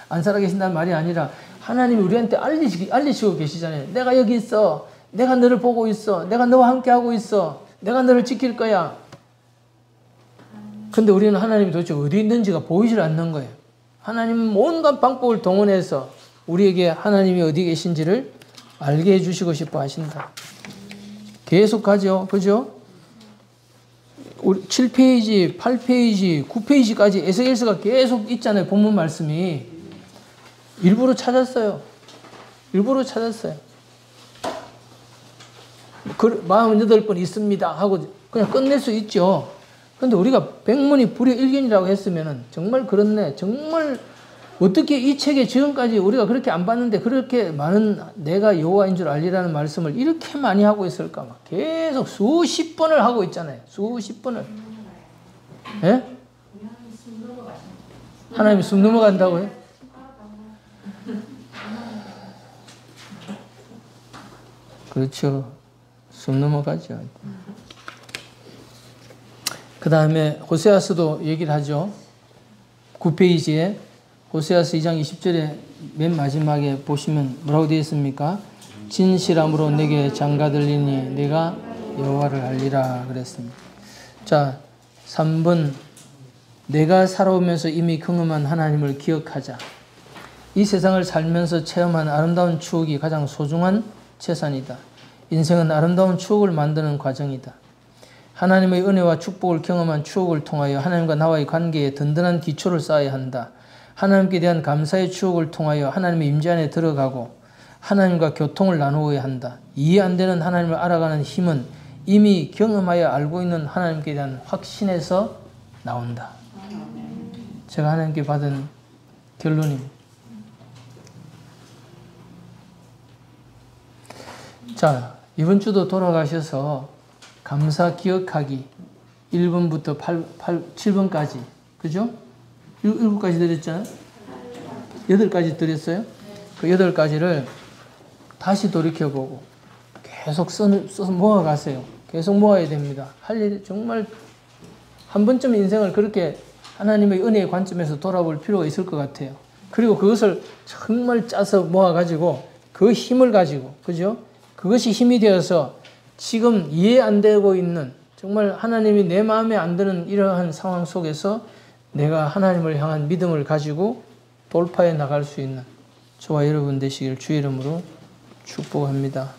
안 살아계신다는 말이 아니라 하나님이 우리한테 알리시고 계시잖아요. 내가 여기 있어. 내가 너를 보고 있어. 내가 너와 함께 하고 있어. 내가 너를 지킬 거야. 근데 우리는 하나님이 도대체 어디 있는지가 보이질 않는 거예요. 하나님은 온갖 방법을 동원해서 우리에게 하나님이 어디 계신지를 알게 해주시고 싶어 하신다. 계속 가죠. 그죠? 7페이지, 8페이지, 9페이지까지 에스겔서가 계속 있잖아요. 본문 말씀이. 일부러 찾았어요. 48번 있습니다 하고 그냥 끝낼 수 있죠. 근데 우리가 백문이 불여일견이라고 했으면은 정말 그렇네. 정말 어떻게 이 책에 지금까지 우리가 그렇게 안 봤는데 그렇게 많은 내가 여호와인 줄 알리라는 말씀을 이렇게 많이 하고 있을까? 막 계속 수십 번을 하고 있잖아요. 수십 번을. 예? 하나님이 숨 넘어간다고요? 그렇죠. 숨 넘어가죠. 그 다음에 호세아서도 얘기를 하죠. 9페이지에 호세아서 2장 20절에 맨 마지막에 보시면 뭐라고 되어 있습니까? 진실함으로 내게 장가들리니 내가 여호와를 알리라 그랬습니다. 자, 3번 내가 살아오면서 이미 경험한 하나님을 기억하자. 이 세상을 살면서 체험한 아름다운 추억이 가장 소중한 재산이다. 인생은 아름다운 추억을 만드는 과정이다. 하나님의 은혜와 축복을 경험한 추억을 통하여 하나님과 나와의 관계에 든든한 기초를 쌓아야 한다. 하나님께 대한 감사의 추억을 통하여 하나님의 임재 안에 들어가고 하나님과 교통을 나누어야 한다. 이해 안 되는 하나님을 알아가는 힘은 이미 경험하여 알고 있는 하나님께 대한 확신에서 나온다. 제가 하나님께 받은 결론입니다. 자, 이번 주도 돌아가셔서 감사 기억하기 1번부터 7번까지 그죠? 7가지 드렸잖아요? 8가지 드렸어요? 그 8가지를 다시 돌이켜보고 계속 써서 모아가세요. 계속 모아야 됩니다. 할 일이 정말 한 번쯤 인생을 그렇게 하나님의 은혜의 관점에서 돌아볼 필요가 있을 것 같아요. 그리고 그것을 정말 짜서 모아가지고 그 힘을 가지고 그죠? 그것이 힘이 되어서 지금 이해 안 되고 있는 정말 하나님이 내 마음에 안 드는 이러한 상황 속에서 내가 하나님을 향한 믿음을 가지고 돌파해 나갈 수 있는 저와 여러분 되시길 주의 이름으로 축복합니다.